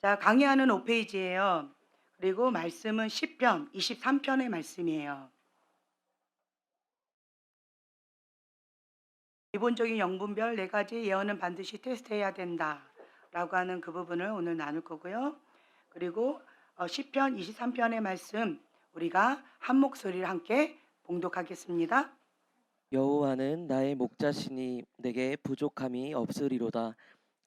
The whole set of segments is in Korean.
자, 강의하는 5페이지예요. 그리고 말씀은 시편 23편의 말씀이에요. 기본적인 영분별 4가지 예언은 반드시 테스트해야 된다라고 하는 그 부분을 오늘 나눌 거고요. 그리고 시편 23편의 말씀 우리가 한 목소리를 함께 봉독하겠습니다. 여호와는 나의 목자시니 내게 부족함이 없으리로다.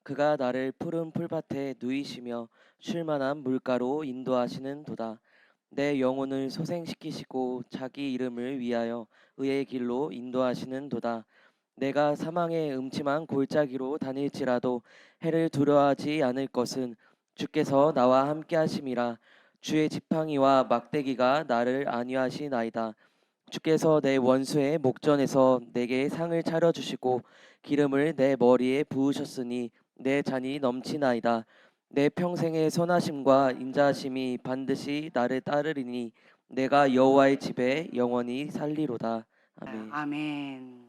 그가 나를 푸른 풀밭에 누이시며 쉴 만한 물가로 인도하시는 도다. 내 영혼을 소생시키시고 자기 이름을 위하여 의의 길로 인도하시는 도다. 내가 사망의 음침한 골짜기로 다닐지라도 해를 두려워하지 않을 것은 주께서 나와 함께 하심이라. 주의 지팡이와 막대기가 나를 안위하시나이다. 주께서 내 원수의 목전에서 내게 상을 차려주시고 기름을 내 머리에 부으셨으니 내 잔이 넘치나이다. 내 평생의 선하심과 인자하심이 반드시 나를 따르리니 내가 여호와의 집에 영원히 살리로다. 아멘. 아멘.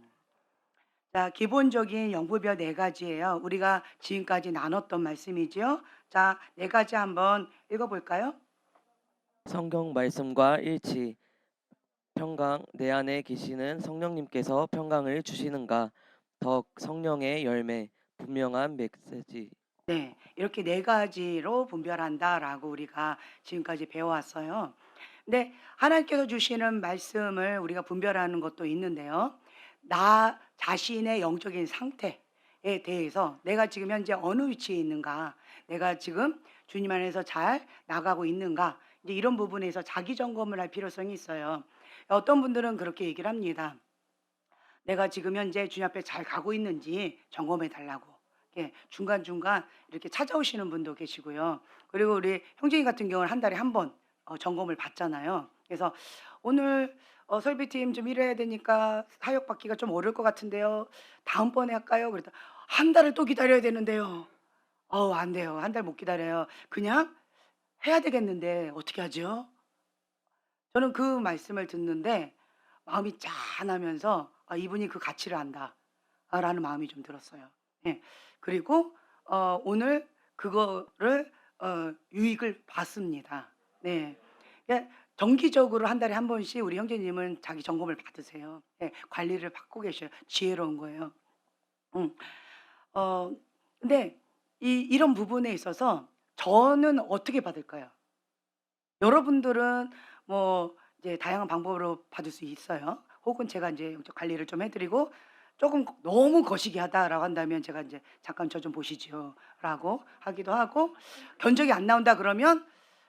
자, 기본적인 영부별 4가지예요. 우리가 지금까지 나눴던 말씀이죠. 자, 4가지 한번 읽어볼까요? 성경 말씀과 일치. 평강. 내 안에 계시는 성령님께서 평강을 주시는가. 덕. 성령의 열매. 분명한 메시지. 네, 이렇게 4가지로 분별한다라고 우리가 지금까지 배워왔어요. 근데 하나님께서 주시는 말씀을 우리가 분별하는 것도 있는데요. 나 자신의 영적인 상태에 대해서 내가 지금 현재 어느 위치에 있는가, 내가 지금 주님 안에서 잘 나가고 있는가, 이제 이런 부분에서 자기 점검을 할 필요성이 있어요. 어떤 분들은 그렇게 얘기를 합니다. 내가 지금 현재 주님 앞에 잘 가고 있는지 점검해 달라고. 예, 중간중간 이렇게 찾아오시는 분도 계시고요. 그리고 우리 형제님 같은 경우는 한 달에 한 번 점검을 받잖아요. 그래서 오늘 설비팀 좀 일해야 되니까 사역 받기가 좀 어려울 것 같은데요. 다음번에 할까요? 그랬더니 한 달을 또 기다려야 되는데요. 안 돼요. 한 달 못 기다려요. 그냥 해야 되겠는데 어떻게 하죠? 저는 그 말씀을 듣는데 마음이 짠하면서 '아, 이분이 그 가치를 안다.'라는 마음이 좀 들었어요. 예. 그리고 오늘 그거를 유익을 봤습니다. 네. 그러니까 정기적으로 한 달에 한 번씩 우리 형제님은 자기 점검을 받으세요. 예. 관리를 받고 계셔요. 지혜로운 거예요. 음. 어 근데 이런 부분에 있어서 저는 어떻게 받을까요? 여러분들은 뭐 이제 다양한 방법으로 받을 수 있어요. 혹은 제가 인제 영적 관리를 좀 해 드리고 쪼금 "너무 거시기하다."라고 한다면 제가 인제 "잠깐 저 좀 보시죠."라고 하기도 하고, 견적이 안 나온다 그러면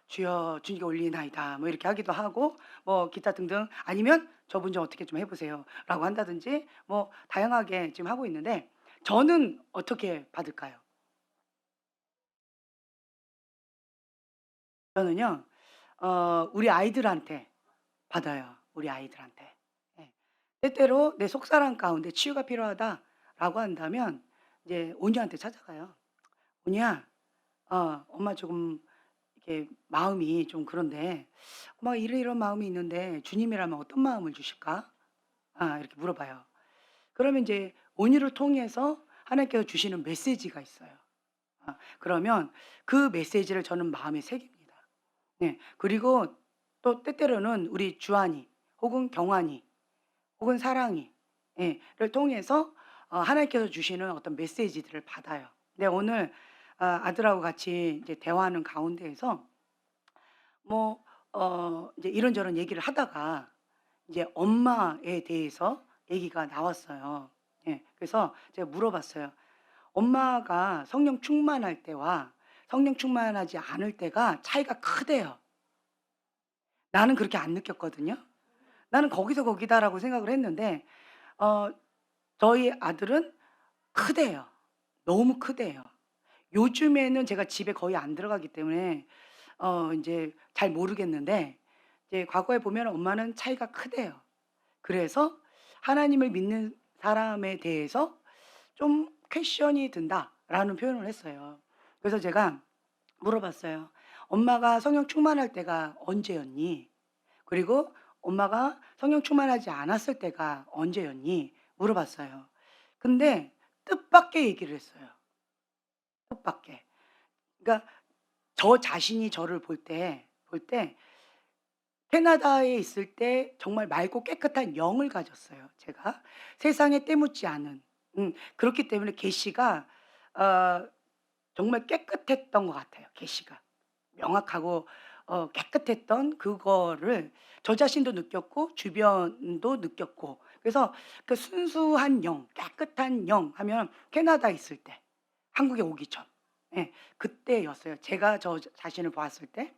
"주여 주님께 올리나이다." 뭐 이렇게 하기도 하고, 뭐 기타 등등, 아니면 "저분 좀 어떻게 좀 해 보세요."라고 한다든지, 뭐 다양하게 지금 하고 있는데 저는 어떻게 받을까요? 저는요 우리 아이들한테 받아요. 우리 아이들한테. 예. 때때로 내 속사랑 가운데 치유가 필요하다라고 한다면 이제 온유한테 찾아가요. "온유야, 엄마 조금 이렇게 마음이 좀 그런데 엄마가 이런 마음이 있는데 주님이라면 어떤 마음을 주실까?" 이렇게 물어봐요. 그러면 이제 온유를 통해서 하나님께서 주시는 메시지가 있어요. 그러면 그 메시지를 저는 마음에 새깁니다. 네. 그리고 또 때때로는 우리 주한이 혹은 경환이 혹은 사랑이, 예, 를 통해서 하나님께서 주시는 어떤 메시지들을 받아요. 근데 오늘 아들하고 같이 이제 대화하는 가운데에서 뭐 이제 이런저런 얘기를 하다가 이제 엄마에 대해서 얘기가 나왔어요. 예. 그래서 제가 물어봤어요. 엄마가 성령 충만할 때와 성령 충만하지 않을 때가 차이가 크대요. 나는 그렇게 안 느꼈거든요. 나는 거기서 거기다라고 생각을 했는데 어 저희 아들은 크대요. 너무 크대요. 요즘에는 제가 집에 거의 안 들어가기 때문에 인제 잘 모르겠는데 이제 과거에 보면 엄마는 차이가 크대요. 그래서 "하나님을 믿는 사람에 대해서 좀 퀘션이 든다."라는 표현을 했어요. 그래서 제가 물어봤어요. "엄마가 성령 충만할 때가 언제였니? 그리고 엄마가 성령 충만하지 않았을 때가 언제였니?" 물어봤어요. 근데 뜻밖의 얘기를 했어요. 뜻밖의. 그러니까 저 자신이 저를 볼 때 캐나다에 있을 때 정말 맑고 깨끗한 영을 가졌어요 제가. 세상에 때묻지 않은. 그렇기 때문에 계시가 어 정말 깨끗했던 것 같아요 계시가. 명확하고 깨끗했던 그거를 저 자신도 느꼈고 주변도 느꼈고, 그래서 그 순수한 영, 깨끗한 영 하면 캐나다에 있을 때, 한국에 오기 전, 예, 그때였어요. 제가 저 자신을 보았을 때.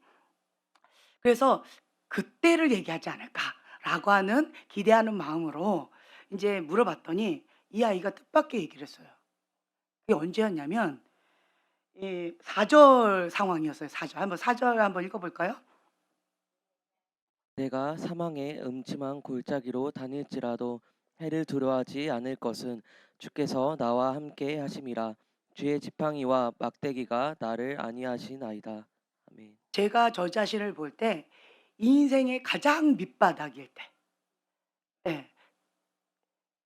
그래서 '그때를 얘기하지 않을까.'라고 하는 기대하는 마음으로 인제 물어봤더니 이 아이가 뜻밖의 얘기를 했어요. 그게 언제였냐면 이 4절 상황이었어요. 4 절. 한번 4절 한번 읽어 볼까요? 내가 사망의 음침한 골짜기로 다닐지라도 해를 두려워하지 않을 것은 주께서 나와 함께 하심이라. 주의 지팡이와 막대기가 나를 안위하시나이다. 아멘. 제가 저 자신을 볼 때 인생의 가장 밑바닥일 때, 예,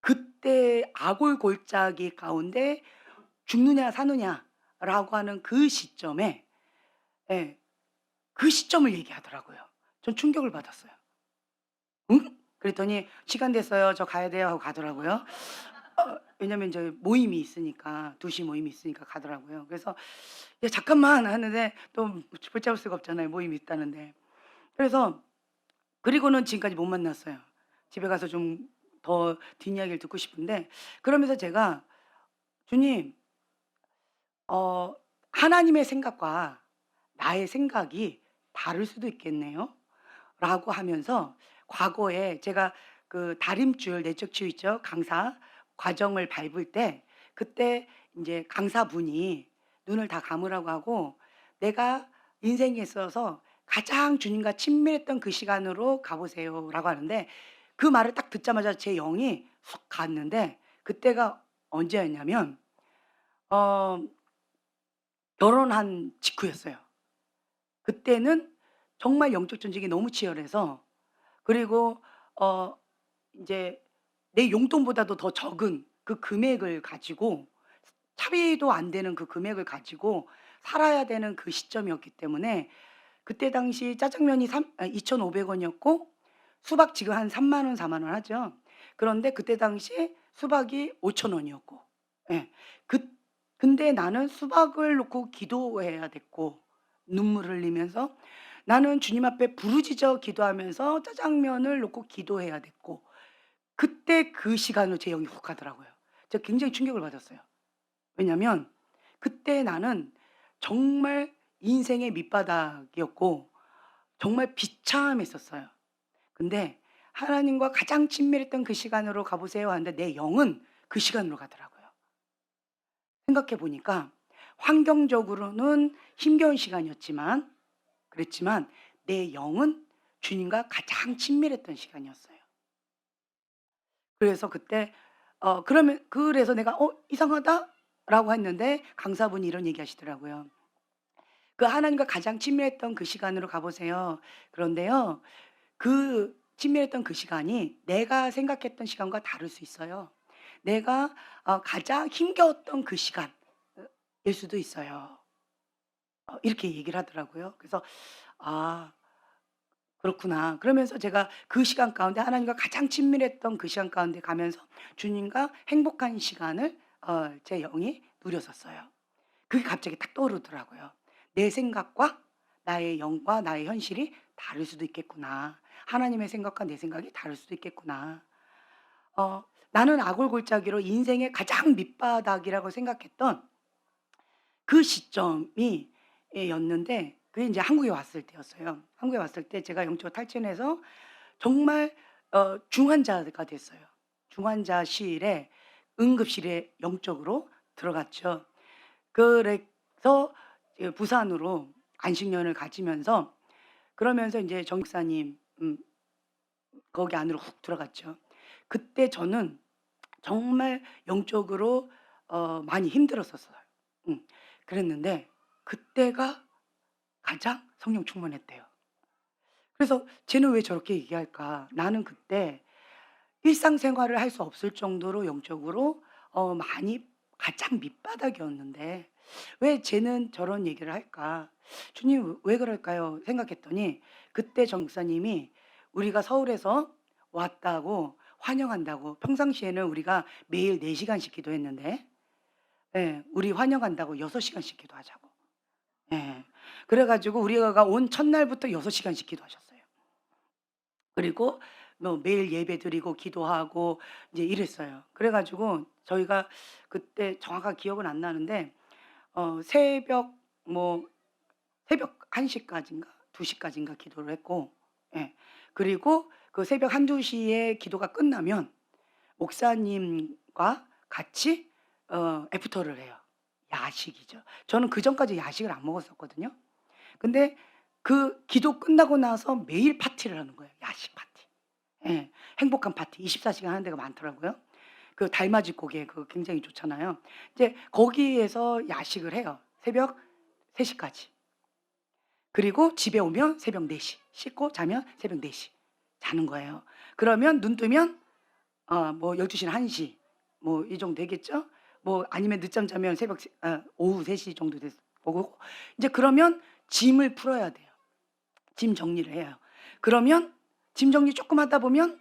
그때 아골골짜기 가운데 죽느냐 사느냐라고 하는 그 시점에, 예, 그 시점을 얘기하더라고요. 전 충격을 받았어요. "응?" 그랬더니 "시간 됐어요. 저 가야 돼요." 하고 가더라고요. 왜냐면 인제 모임이 있으니까, 2시 모임이 있으니까 가더라고요. 그래서 "야 잠깐만." 하는데 또 붙잡을 수가 없잖아요, 모임이 있다는데. 그래서 그리고는 지금까지 못 만났어요. 집에 가서 좀 더 뒷이야기를 듣고 싶은데, 그러면서 제가 "주님, 어 하나님의 생각과 나의 생각이 다를 수도 있겠네요."라고 하면서, 과거에 제가 그 다림줄 내적 치유 있죠? 강사 과정을 밟을 때, 그때 인제 강사분이 눈을 다 감으라고 하고 "내가 인생에 있어서 가장 주님과 친밀했던 그 시간으로 가 보세요."라고 하는데, 그 말을 딱 듣자마자 제 영이 쑥 갔는데, 그때가 언제였냐면 어 결혼한 직후였어요. 그때는 정말 영적 전쟁이 너무 치열해서, 그리고 어 인제 내 용돈보다도 더 적은 그 금액을 가지고, 차비도 안 되는 그 금액을 가지고 살아야 되는 그 시점이었기 때문에, 그때 당시 짜장면이 2,500 원이었고 수박 지금 한 3만 원, 4만 원 하죠. 그런데 그때 당시에 수박이 5천 원이었고, 예. 그 근데 나는 수박을 놓고 기도해야 됐고, 눈물 흘리면서 나는 주님 앞에 부르짖어 기도하면서 짜장면을 놓고 기도해야 됐고, 그때 그 시간으로 제 영이 훅 가더라고요. 제가 굉장히 충격을 받았어요. 왜냐면 그때 나는 정말 인생의 밑바닥이었고 정말 비참했었어요. 근데 하나님과 가장 친밀했던 그 시간으로 가 보세요 하는데 내 영은 그 시간으로 가더라고요. 생각해 보니까 환경적으로는 힘겨운 시간이었지만, 그랬지만 내 영은 주님과 가장 친밀했던 시간이었어요. 그래서 그때 그래서 내가 이상하다.'라고 했는데 강사분이 이런 얘기하시더라고요. "그 하나님과 가장 친밀했던 그 시간으로 가 보세요. 그런데요, 그 친밀했던 그 시간이 내가 생각했던 시간과 다를 수 있어요. 내가 가장 힘겨웠던 그 시간 일 수도 있어요." 이렇게 얘기를 하더라고요. 그래서 '아 그렇구나.' 그러면서 제가 그 시간 가운데 하나님과 가장 친밀했던 그 시간 가운데 가면서 주님과 행복한 시간을 제 영이 누렸었어요. 그게 갑자기 딱 떠오르더라고요. '내 생각과 나의 영과 나의 현실이 다를 수도 있겠구나. 하나님의 생각과 내 생각이 다를 수도 있겠구나.' 나는 아골골짜기로 인생의 가장 밑바닥이라고 생각했던 그 시점이 였는데, 그게 인제 한국에 왔을 때였어요. 한국에 왔을 때 제가 영적으로 탈진해서 정말 중환자가 됐어요. 중환자실에, 응급실에 영적으로 들어갔죠. 그래서 부산으로 안식년을 가지면서, 그러면서 인제 정 목사님 거기 안으로 훅 들어갔죠. 그때 저는 정말 영적으로 많이 힘들었었어요. 음. 그랬는데 그때가 가장 성령 충만했대요. 그래서 '쟤는 왜 저렇게 얘기할까?' 나는 그때 일상생활을 할 수 없을 정도로 영적으로 많이 가장 밑바닥이었는데, 왜 쟤는 저런 얘기를 할까? 주님 왜 그럴까요? 생각했더니 그때 정 목사님이 우리가 서울에서 왔다고 환영한다고 평상시에는 우리가 매일 4 시간씩 기도했는데 예 우리 환영한다고 6 시간씩 기도하자고. 예. 그래 가지고 우리가 온 첫날부터 6 시간씩 기도하셨어요. 그리고 뭐 매일 예배드리고 기도하고 이제 이랬어요. 그래 가지고 저희가 그때 정확하게 기억은 안 나는데 새벽 뭐 새벽 1 시까지인가 2 시까지인가 기도를 했고 예. 그리고 그 새벽 1-2 시에 기도가 끝나면 목사님과 같이 애프터를 해요. 야식이죠. 저는 그전까지 야식을 안 먹었었거든요. 근데 그 기도 끝나고 나서 매일 파티를 하는 거예요, 야식 파티. 예. 행복한 파티 24 시간 하는 데가 많더라고요. 그 달맞이 고개 그거 굉장히 좋잖아요. 이제 거기에서 야식을 해요. 새벽 3 시까지. 그리고 집에 오면 새벽 4 시, 씻고 자면 새벽 4 시 자는 거예요. 그러면 눈 뜨면 뭐 12 시나 1 시 뭐 이 정도 되겠죠? 뭐 아니면 늦잠 자면 오후 3시 정도 돼서 오고 이제 그러면 짐을 풀어야 돼요. 짐 정리를 해요. 그러면 짐 정리 쪼끔 하다 보면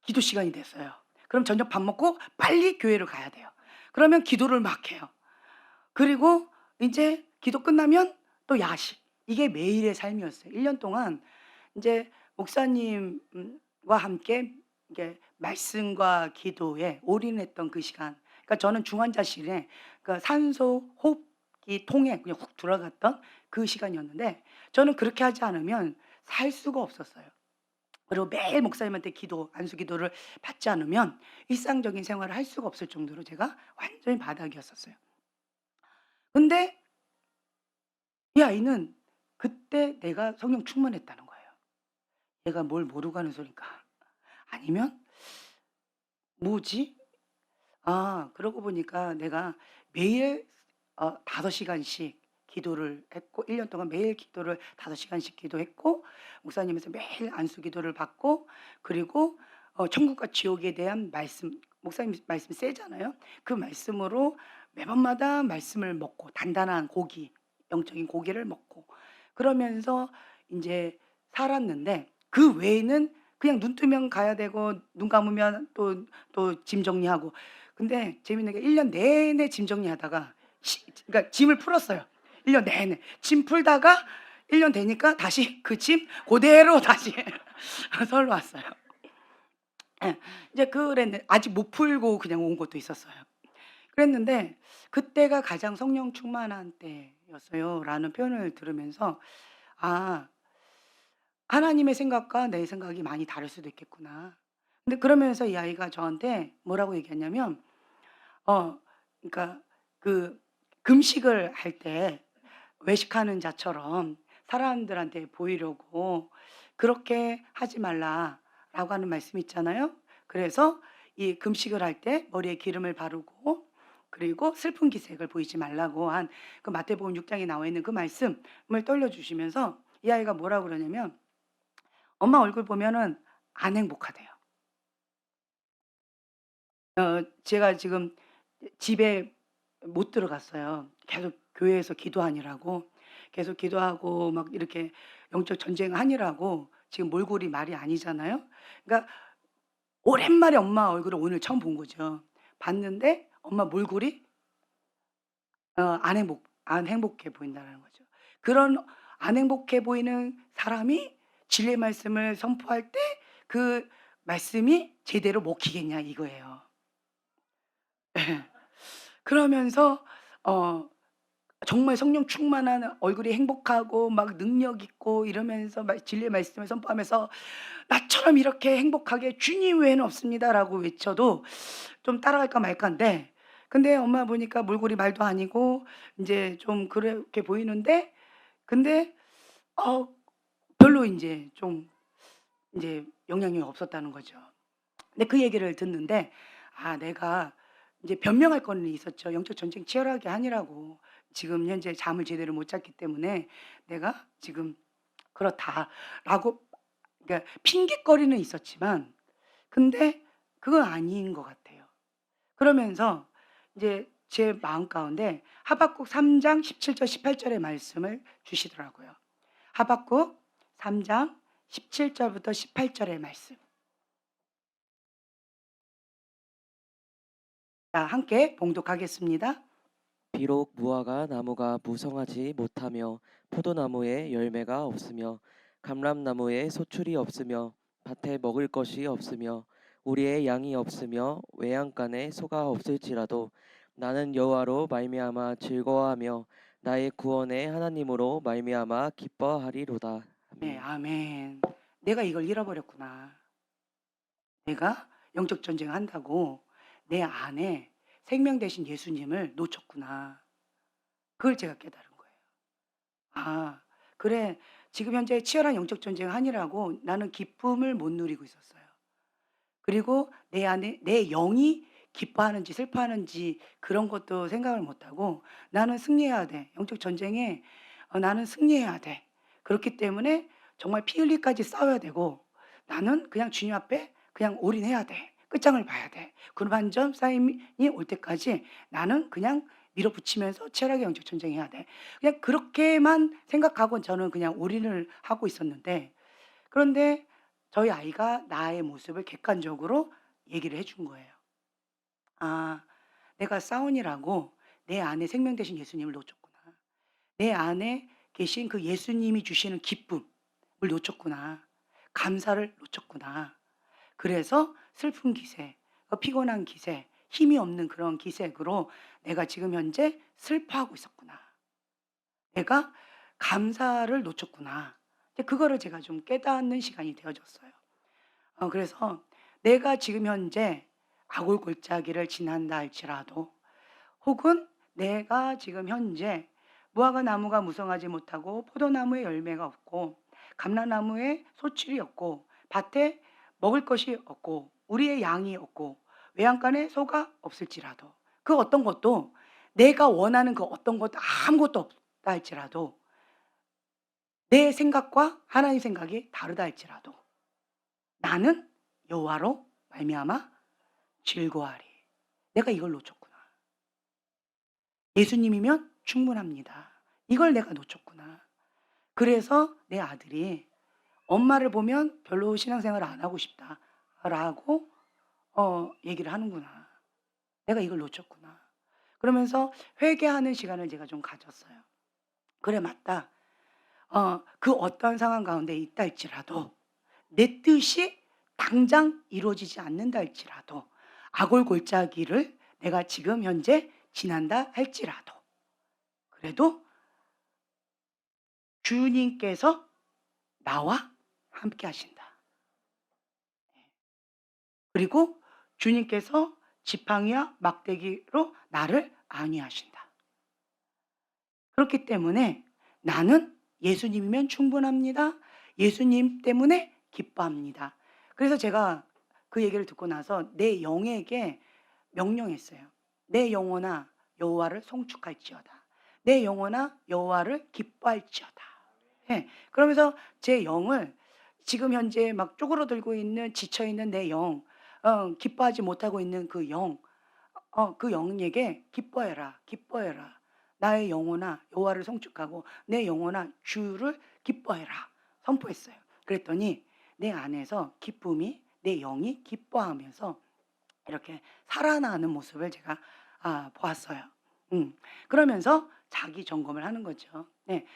기도 시간이 됐어요. 그럼 저녁 밥 먹고 빨리 교회를 가야 돼요. 그러면 기도를 막 해요. 그리고 인제 기도 끝나면 또 야식. 이게 매일의 삶이었어요. 1년 동안 인제 목사님과 함께 이게 말씀과 기도에 올인했던 그 시간. 그러니까 저는 중환자실에 그러니까 산소 호흡기 통에 그냥 훅 들어갔던 그 시간이었는데 저는 그렇게 하지 않으면 살 수가 없었어요. 그리고 매일 목사님한테 기도, 안수 기도를 받지 않으면 일상적인 생활을 할 수가 없을 정도로 제가 완전히 바닥이었었어요. 근데 이 아이는 그때 내가 성령 충만했다는 거예요. 얘가 뭘 모르고 하는 소린가? 아니면 '뭐지?' 그러고 보니까 내가 매일 5 시간씩 기도를 했고 1년 동안 매일 기도를 5 시간씩 기도했고 목사님에서 매일 안수 기도를 받고 그리고 천국과 지옥에 대한 말씀 목사님 말씀 세잖아요. 그 말씀으로 매번마다 말씀을 먹고 단단한 고기, 영적인 고기를 먹고 그러면서 인제 살았는데 그 외에는 그냥 눈 뜨면 가야 되고 눈 감으면 또 짐 정리하고 근데 재밌는 게 1년 내내 짐 정리하다가 그러니까 짐을 풀었어요. 1년 내내. 짐 풀다가 1년 되니까 다시 그 짐 고대로 다시 서울로 왔어요. 예. 이제 그랬는 아직 못 풀고 그냥 온 것도 있었어요. 그랬는데 "그때가 가장 성령 충만한 때였어요."라는 표현을 들으면서 '아 하나님의 생각과 내 생각이 많이 다를 수도 있겠구나.' 근데 그러면서 이 아이가 저한테 뭐라고 얘기했냐면 그러니까 그 금식을 할 때 외식하는 자처럼 사람들한테 보이려고 "그렇게 하지 말라."라고 하는 말씀이 있잖아요. 그래서 이 금식을 할 때 머리에 기름을 바르고 그리고 슬픈 기색을 보이지 말라고 한 그 마태복음 6 장에 나와 있는 그 말씀을 떠올려 주시면서 이 아이가 뭐라고 그러냐면 엄마 얼굴 보면은 안 행복하대요. 제가 지금 집에 못 들어갔어요. 계속 교회에서 기도하느라고. 계속 기도하고 막 이렇게 영적 전쟁하느라고 지금 몰골이 말이 아니잖아요. 그러니까 오랜만에 엄마 얼굴을 오늘 처음 본 거죠. 봤는데 엄마 몰골이 안 행복해 보인다는 거죠. 그런 안 행복해 보이는 사람이 진리의 말씀을 선포할 때 그 말씀이 제대로 먹히겠냐 이거예요. 예. 그러면서 어 정말 성령 충만한 얼굴이 행복하고 막 능력 있고 이러면서 진리의 말씀을 선포하면서 "나처럼 이렇게 행복하게 주님 외에는 없습니다."라고 외쳐도 좀 따라갈까 말까인데 근데 엄마 보니까 몰골이 말도 아니고 인제 좀 그렇게 보이는데 근데 어 별로 인제 좀 인제 영향력이 없었다는 거죠. 근데 그 얘기를 듣는데 내가 이제 변명할 거는 있었죠. 영적 전쟁 치열하게 하느라고 지금 현재 잠을 제대로 못 잤기 때문에 내가 지금 그렇다라고 그러니까 핑곗거리는 있었지만 근데 그건 아닌 것 같아요. 그러면서 이제 제 마음 가운데 하박국 3장 17절 18절의 말씀을 주시더라고요. 하박국 3장 17절부터 18절의 말씀. 자, 함께 봉독하겠습니다. 비록 무화과 나무가 무성하지 못하며 포도나무에 열매가 없으며 감람나무에 소출이 없으며 밭에 먹을 것이 없으며 우리의 양이 없으며 외양간에 소가 없을지라도 나는 여호와로 말미암아 즐거워하며 나의 구원의 하나님으로 말미암아 기뻐하리로다. 네, 아멘. 아멘. 내가 이걸 잃어버렸구나. 내가 영적 전쟁을 한다고 내 안에 생명 되신 예수님을 놓쳤구나. 그걸 제가 깨달은 거예요. 아, 그래. 지금 현재 치열한 영적 전쟁을 하느라고 나는 기쁨을 못 누리고 있었어요. 그리고 내 안에 내 영이 기뻐하는지 슬퍼하는지 그런 것도 생각을 못 하고 '나는 승리해야 돼. 영적 전쟁에 나는 승리해야 돼.' 그렇기 때문에 정말 피 흘리기까지 싸워야 되고 '나는 그냥 주님 앞에 그냥 올인해야 돼. 끝장을 봐야 돼. 고난점 쌓임이 올 때까지 나는 그냥 밀어붙이면서 치열하게 영적 전쟁해야 돼.' 그냥 그렇게만 생각하고 저는 그냥 올인을 하고 있었는데, 그런데 저희 아이가 나의 모습을 객관적으로 얘기를 해준 거예요. "아, 내가 싸우느라고 내 안에 생명 되신 예수님을 놓쳤구나. 내 안에 계신 그 예수님이 주시는 기쁨을 놓쳤구나. 감사를 놓쳤구나. 그래서 슬픈 기색, 피곤한 기색, 힘이 없는 그런 기색으로 내가 지금 현재 슬퍼하고 있었구나. 내가 감사를 놓쳤구나." 이제 그거를 제가 좀 깨닫는 시간이 되어졌어요. 그래서 내가 지금 현재 아골골짜기를 지난다 할지라도, 혹은 내가 지금 현재 무화과 나무가 무성하지 못하고 포도나무에 열매가 없고 감람나무에 소출이 없고 밭에 먹을 것이 없고 우리의 양이 없고 외양간에 소가 없을지라도, 그 어떤 것도 내가 원하는 그 어떤 것도 아무것도 없다 할지라도, 내 생각과 하나님 생각이 다르다 할지라도 나는 여호와로 말미암아 즐거워하리. 내가 이걸 놓쳤구나. 예수님이면 충분합니다. 이걸 내가 놓쳤구나. 그래서 내 아들이 엄마를 보면 별로 신앙생활을 안 하고 싶다라고 얘기를 하는구나. 내가 이걸 놓쳤구나. 그러면서 회개하는 시간을 제가 좀 가졌어요. 그래, 맞다. 그 어떤 상황 가운데 있다 할지라도 내 뜻이 당장 이루어지지 않는다 할지라도, 아골골짜기를 내가 지금 현재 지난다 할지라도, 그래도 주님께서 나와 함께 하신다. 그리고 주님께서 지팡이와 막대기로 나를 안위하신다. 그렇기 때문에 나는 예수님이면 충분합니다. 예수님 때문에 기뻐합니다. 그래서 제가 그 얘기를 듣고 나서 내 영에게 명령했어요. "내 영혼아 여호와를 송축할지어다. 내 영혼아 여호와를 기뻐할지어다." 예. 그러면서 제 영을, 지금 현재 막 쪼그러들고 있는 지쳐 있는 내 영, 기뻐하지 못하고 있는 그 영, 그 영에게 "기뻐해라, 기뻐해라. 나의 영혼아 여호와를 송축하고 내 영혼아 주를 기뻐해라." 선포했어요. 그랬더니 내 안에서 기쁨이, 내 영이 기뻐하면서 이렇게 살아나는 모습을 제가 보았어요. 음. 그러면서 자기 점검을 하는 거죠. 네.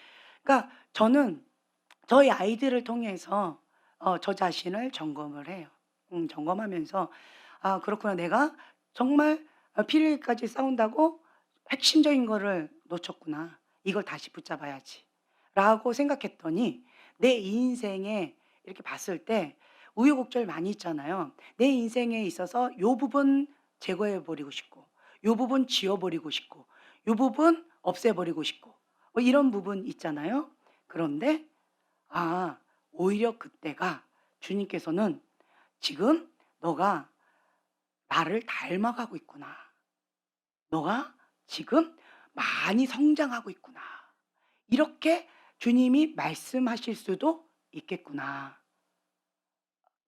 그러니까 저는 저희 아이들을 통해서 저 자신을 점검을 해요. 점검하면서 '아, 그렇구나. 내가 정말 필요까지 싸운다고 핵심적인 거를 놓쳤구나. 이걸 다시 붙잡아야지.'라고 생각했더니 내 인생에 이렇게 봤을 때 우여곡절 많이 있잖아요. 내 인생에 있어서 요 부분 제거해 버리고 싶고, 요 부분 지워 버리고 싶고, 요 부분 없애 버리고 싶고, 뭐 이런 부분 있잖아요. 그런데 오히려 그때가 주님께서는 "지금 너가 나를 닮아가고 있구나. 너가 지금 많이 성장하고 있구나." 이렇게 주님이 말씀하실 수도 있겠구나.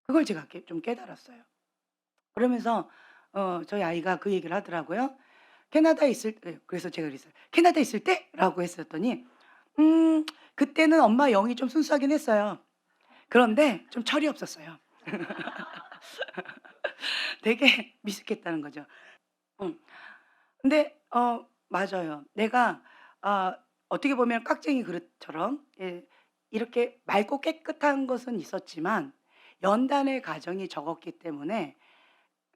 그걸 제가 좀 깨달았어요. 그러면서 저희 아이가 그 얘기를 하더라고요. 캐나다에 있을 때 그래서 제가 그랬어요. "캐나다에 있을 때?"라고 했었더니 음 그때는 엄마 영이 좀 순수하긴 했어요. 그런데 좀 철이 없었어요. 되게 미숙했다는 거죠. 음. 근데 맞아요. 내가 아 어떻게 보면 깍쟁이 그릇처럼 예 이렇게 맑고 깨끗한 것은 있었지만 연단의 가정이 적었기 때문에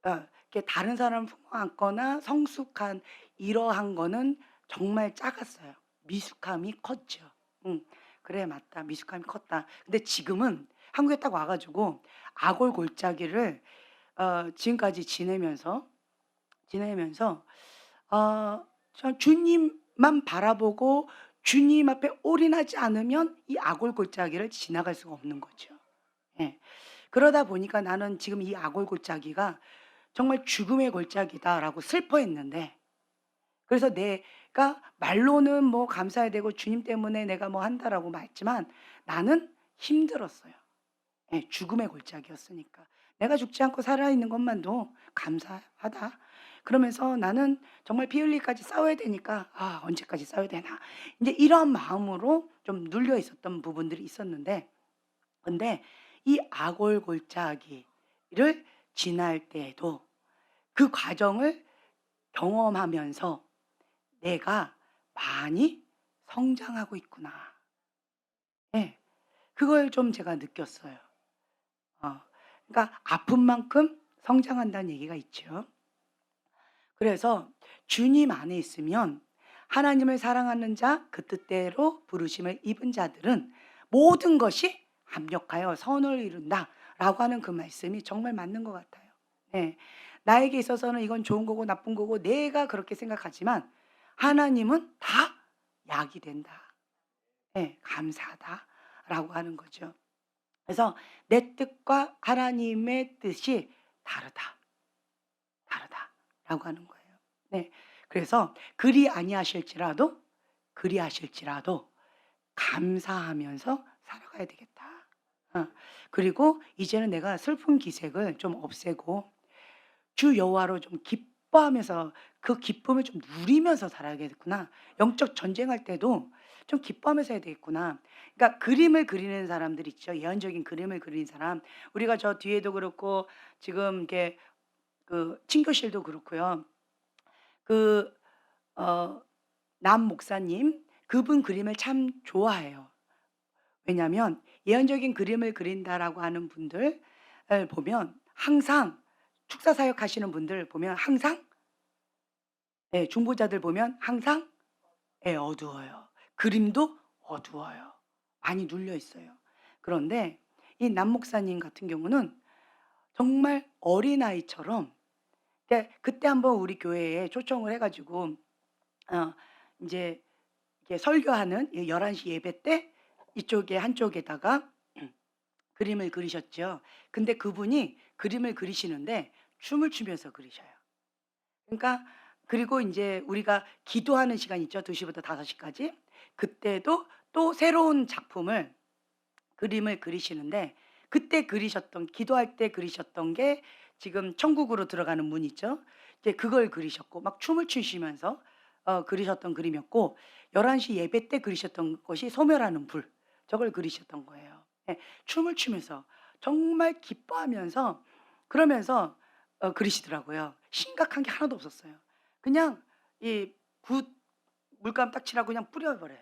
이렇게 다른 사람을 품어안거나 성숙한 이러한 거는 정말 작았어요. 미숙함이 컸죠. 음. '그래 맞다. 미숙함이 컸다.' 근데 지금은 한국에 딱 와 가지고 아골골짜기를 지금까지 지내면서 저 주님만 바라보고 주님 앞에 올인하지 않으면 이 아골골짜기를 지나갈 수가 없는 거죠. 예. 그러다 보니까 나는 지금 이 아골골짜기가 정말 '죽음의 골짜기다.'라고 슬퍼했는데 그래서 내가 말로는 뭐 감사해야 되고 '주님 때문에 내가 뭐 한다.'라고 말했지만 나는 힘들었어요. 예. 죽음의 골짜기였으니까. '내가 죽지 않고 살아있는 것만도 감사하다.' 그러면서 나는 정말 피 흘리기까지 싸워야 되니까 '아 언제까지 싸워야 되나.' 인제 이런 마음으로 좀 눌려 있었던 부분들이 있었는데 근데 이 아골골짜기를 지날 때에도 그 과정을 경험하면서 '내가 많이 성장하고 있구나.' 예. 그걸 좀 제가 느꼈어요. 그러니까 아픈 만큼 성장한다는 얘기가 있죠. 그래서 주님 안에 있으면 하나님을 사랑하는 자, 그 뜻대로 부르심을 입은 자들은 모든 것이 합력하여 선을 이룬다라고 하는 그 말씀이 정말 맞는 것 같아요. 네. 나에게 있어서는 이건 좋은 거고 나쁜 거고 내가 그렇게 생각하지만 하나님은 다 약이 된다. 예, 감사하다라고 하는 거죠. 그래서 내 뜻과 하나님의 뜻이 다르다. 다르다라고 하는 거예요. 네. 그래서 그리하실지라도 감사하면서 살아가야 되겠다. 어. 그리고 이제는 내가 슬픈 기색을 좀 없애고 주 여호와로 좀 기뻐하면서 그 기쁨을 좀 누리면서 살아야겠구나. 영적 전쟁할 때도 좀 기뻐하면서 해야 되겠구나. 그러니까 그림을 그리는 사람들 있죠. 예언적인 그림을 그리는 사람. 우리가 저 뒤에도 그렇고 지금 이렇게 그 친교실도 그렇고요. 그 어 남 목사님 그분 그림을 참 좋아해요. 왜냐하면 예언적인 그림을 그린다라고 하는 분들을 보면 항상 축사 사역하시는 분들 보면 항상 예 중보자들 보면 항상 예 어두워요. 그림도 어두워요. 많이 눌려 있어요. 그런데 이 남 목사님 같은 경우는 정말 어린아이처럼 그때 한번 우리 교회에 초청을 해 가지고 인제 이렇게 설교하는 이 11시 예배 때 이쪽에 한쪽에다가 그림을 그리셨죠. 근데 그분이 그림을 그리시는데 춤을 추면서 그리셔요. 그러니까 그리고 인제 우리가 기도하는 시간 있죠. 2 시부터 5 시까지. 그때도 또 새로운 작품을 그림을 그리시는데 그때 그리셨던 기도할 때 그리셨던 게 지금 천국으로 들어가는 문 있죠. 이제 그걸 그리셨고 막 춤을 추시면서 그리셨던 그림이었고 11시 예배 때 그리셨던 것이 소멸하는 불 저걸 그리셨던 거예요. 예. 춤을 추면서 정말 기뻐하면서 그러면서 그리시더라고요. 심각한 게 하나도 없었어요. 그냥 이 붓 물감 딱 칠하고 그냥 뿌려 버려요.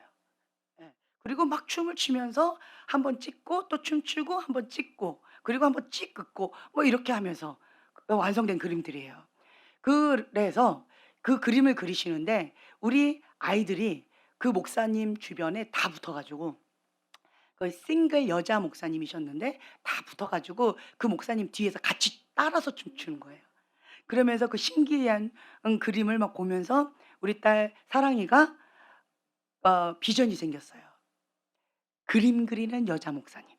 예. 그리고 막 춤을 추면서 한번 찍고 또 춤추고 한번 찍고 그리고 한번 찍 긋고 뭐 이렇게 하면서 완성된 그림들이에요. 그래서 그 그림을 그리시는데 우리 아이들이 그 목사님 주변에 다 붙어 가지고 그 싱글 여자 목사님이셨는데 다 붙어 가지고 그 목사님 뒤에서 같이 따라서 춤추는 거예요. 그러면서 그 신기한 그림을 막 보면서 우리 딸 사랑이가 비전이 생겼어요. 그림 그리는 여자 목사님.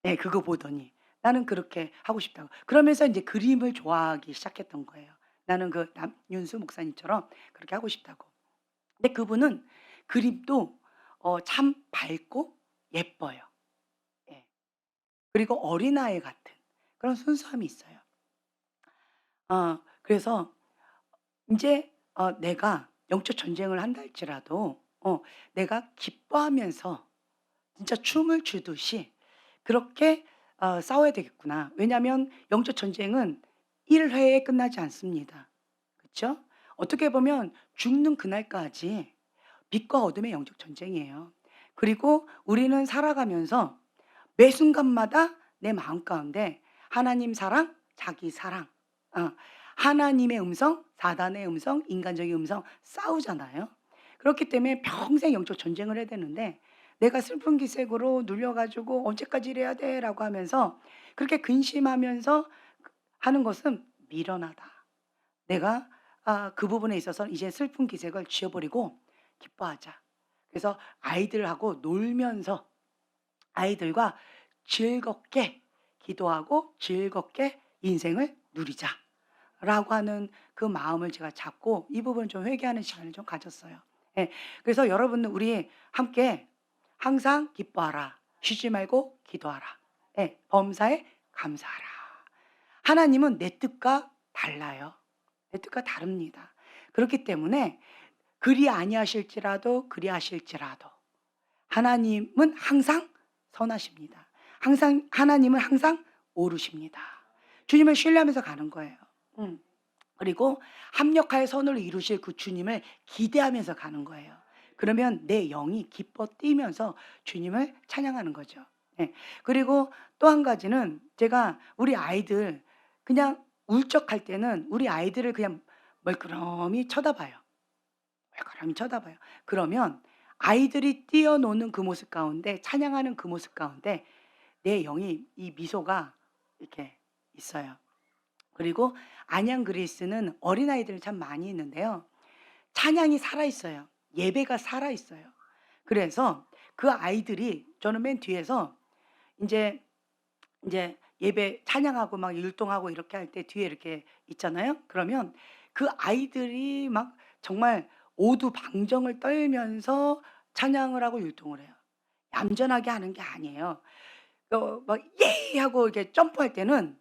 네 그거 보더니 '나는 그렇게 하고 싶다.'고. 그러면서 인제 그림을 좋아하기 시작했던 거예요. '나는 그 남윤수 목사님처럼 그렇게 하고 싶다.'고. 근데 그분은 그림도 참 밝고 예뻐요. 예. 그리고 어린아이 같은 그런 순수함이 있어요. 그래서 인제 내가 영적 전쟁을 한다 할지라도 내가 기뻐하면서 진짜 춤을 추듯이 그렇게 싸워야 되겠구나. 왜냐하면 영적 전쟁은 1 회에 끝나지 않습니다. 그쵸? 어떻게 보면 죽는 그날까지 빛과 어둠의 영적 전쟁이에요. 그리고 우리는 살아가면서 매 순간마다 내 마음 가운데 하나님 사랑, 자기 사랑, 어, 하나님의 음성, 사단의 음성, 인간적인 음성 싸우잖아요. 그렇기 때문에 평생 영적 전쟁을 해야 되는데 내가 슬픈 기색으로 눌려가지고 언제까지 이래야 돼? 라고 하면서 그렇게 근심하면서 하는 것은 미련하다. 내가 그 부분에 있어서 이제 슬픈 기색을 지워버리고 기뻐하자. 그래서 아이들하고 놀면서 아이들과 즐겁게 기도하고 즐겁게 인생을 누리자라고 하는 그 마음을 제가 잡고 이 부분 좀 회개하는 시간을 좀 가졌어요. 예. 그래서 여러분들 우리 함께 항상 기뻐하라. 쉬지 말고 기도하라. 예. 범사에 감사하라. 하나님은 내 뜻과 달라요. 내 뜻과 다릅니다. 그렇기 때문에 그리 아니하실지라도 그리하실지라도 하나님은 항상 선하십니다. 항상 하나님은 항상 옳으십니다. 주님을 신뢰하면서 가는 거예요. 그리고 합력하여 선을 이루실 그 주님을 기대하면서 가는 거예요. 그러면 내 영이 기뻐 뛰면서 주님을 찬양하는 거죠. 예. 그리고 또 한 가지는 제가 우리 아이들 그냥 울적할 때는 우리 아이들을 그냥 멀끄러미 쳐다봐요. 멀끄러미 쳐다봐요. 그러면 아이들이 뛰어노는 그 모습 가운데 찬양하는 그 모습 가운데 내 영이 이 미소가 이렇게 있어요. 그리고 안양 그리스는 어린아이들이 참 많이 있는데요. 찬양이 살아있어요. 예배가 살아있어요. 그래서 그 아이들이 저는 맨 뒤에서 인제 예배 찬양하고 막 율동하고 이렇게 할 때 뒤에 이렇게 있잖아요. 그러면 그 아이들이 막 정말 오두방정을 떨면서 찬양을 하고 율동을 해요. 얌전하게 하는 게 아니에요. 막 "예!" 하고 이렇게 점프할 때는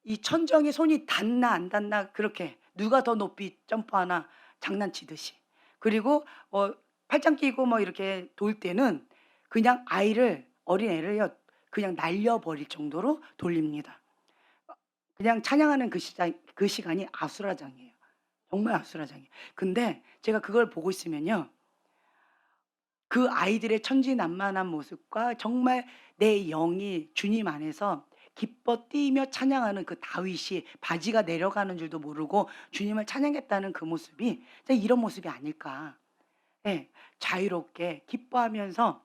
이 천정에 손이 닿나 안 닿나 그렇게 누가 더 높이 점프하나 장난치듯이. 그리고 팔짱 끼고 뭐 이렇게 돌 때는 그냥 어린애를요 그냥 날려 버릴 정도로 돌립니다. 그냥 찬양하는 그 시간이 아수라장이에요. 정말 아수라장이에요. 근데 제가 그걸 보고 있으면요. 그 아이들의 천진난만한 모습과 정말 내 영이 주님 안에서 기뻐 뛰며 찬양하는 그 다윗이 바지가 내려가는 줄도 모르고 주님을 찬양했다는 그 모습이 진짜 이런 모습이 아닐까. 예. 자유롭게 기뻐하면서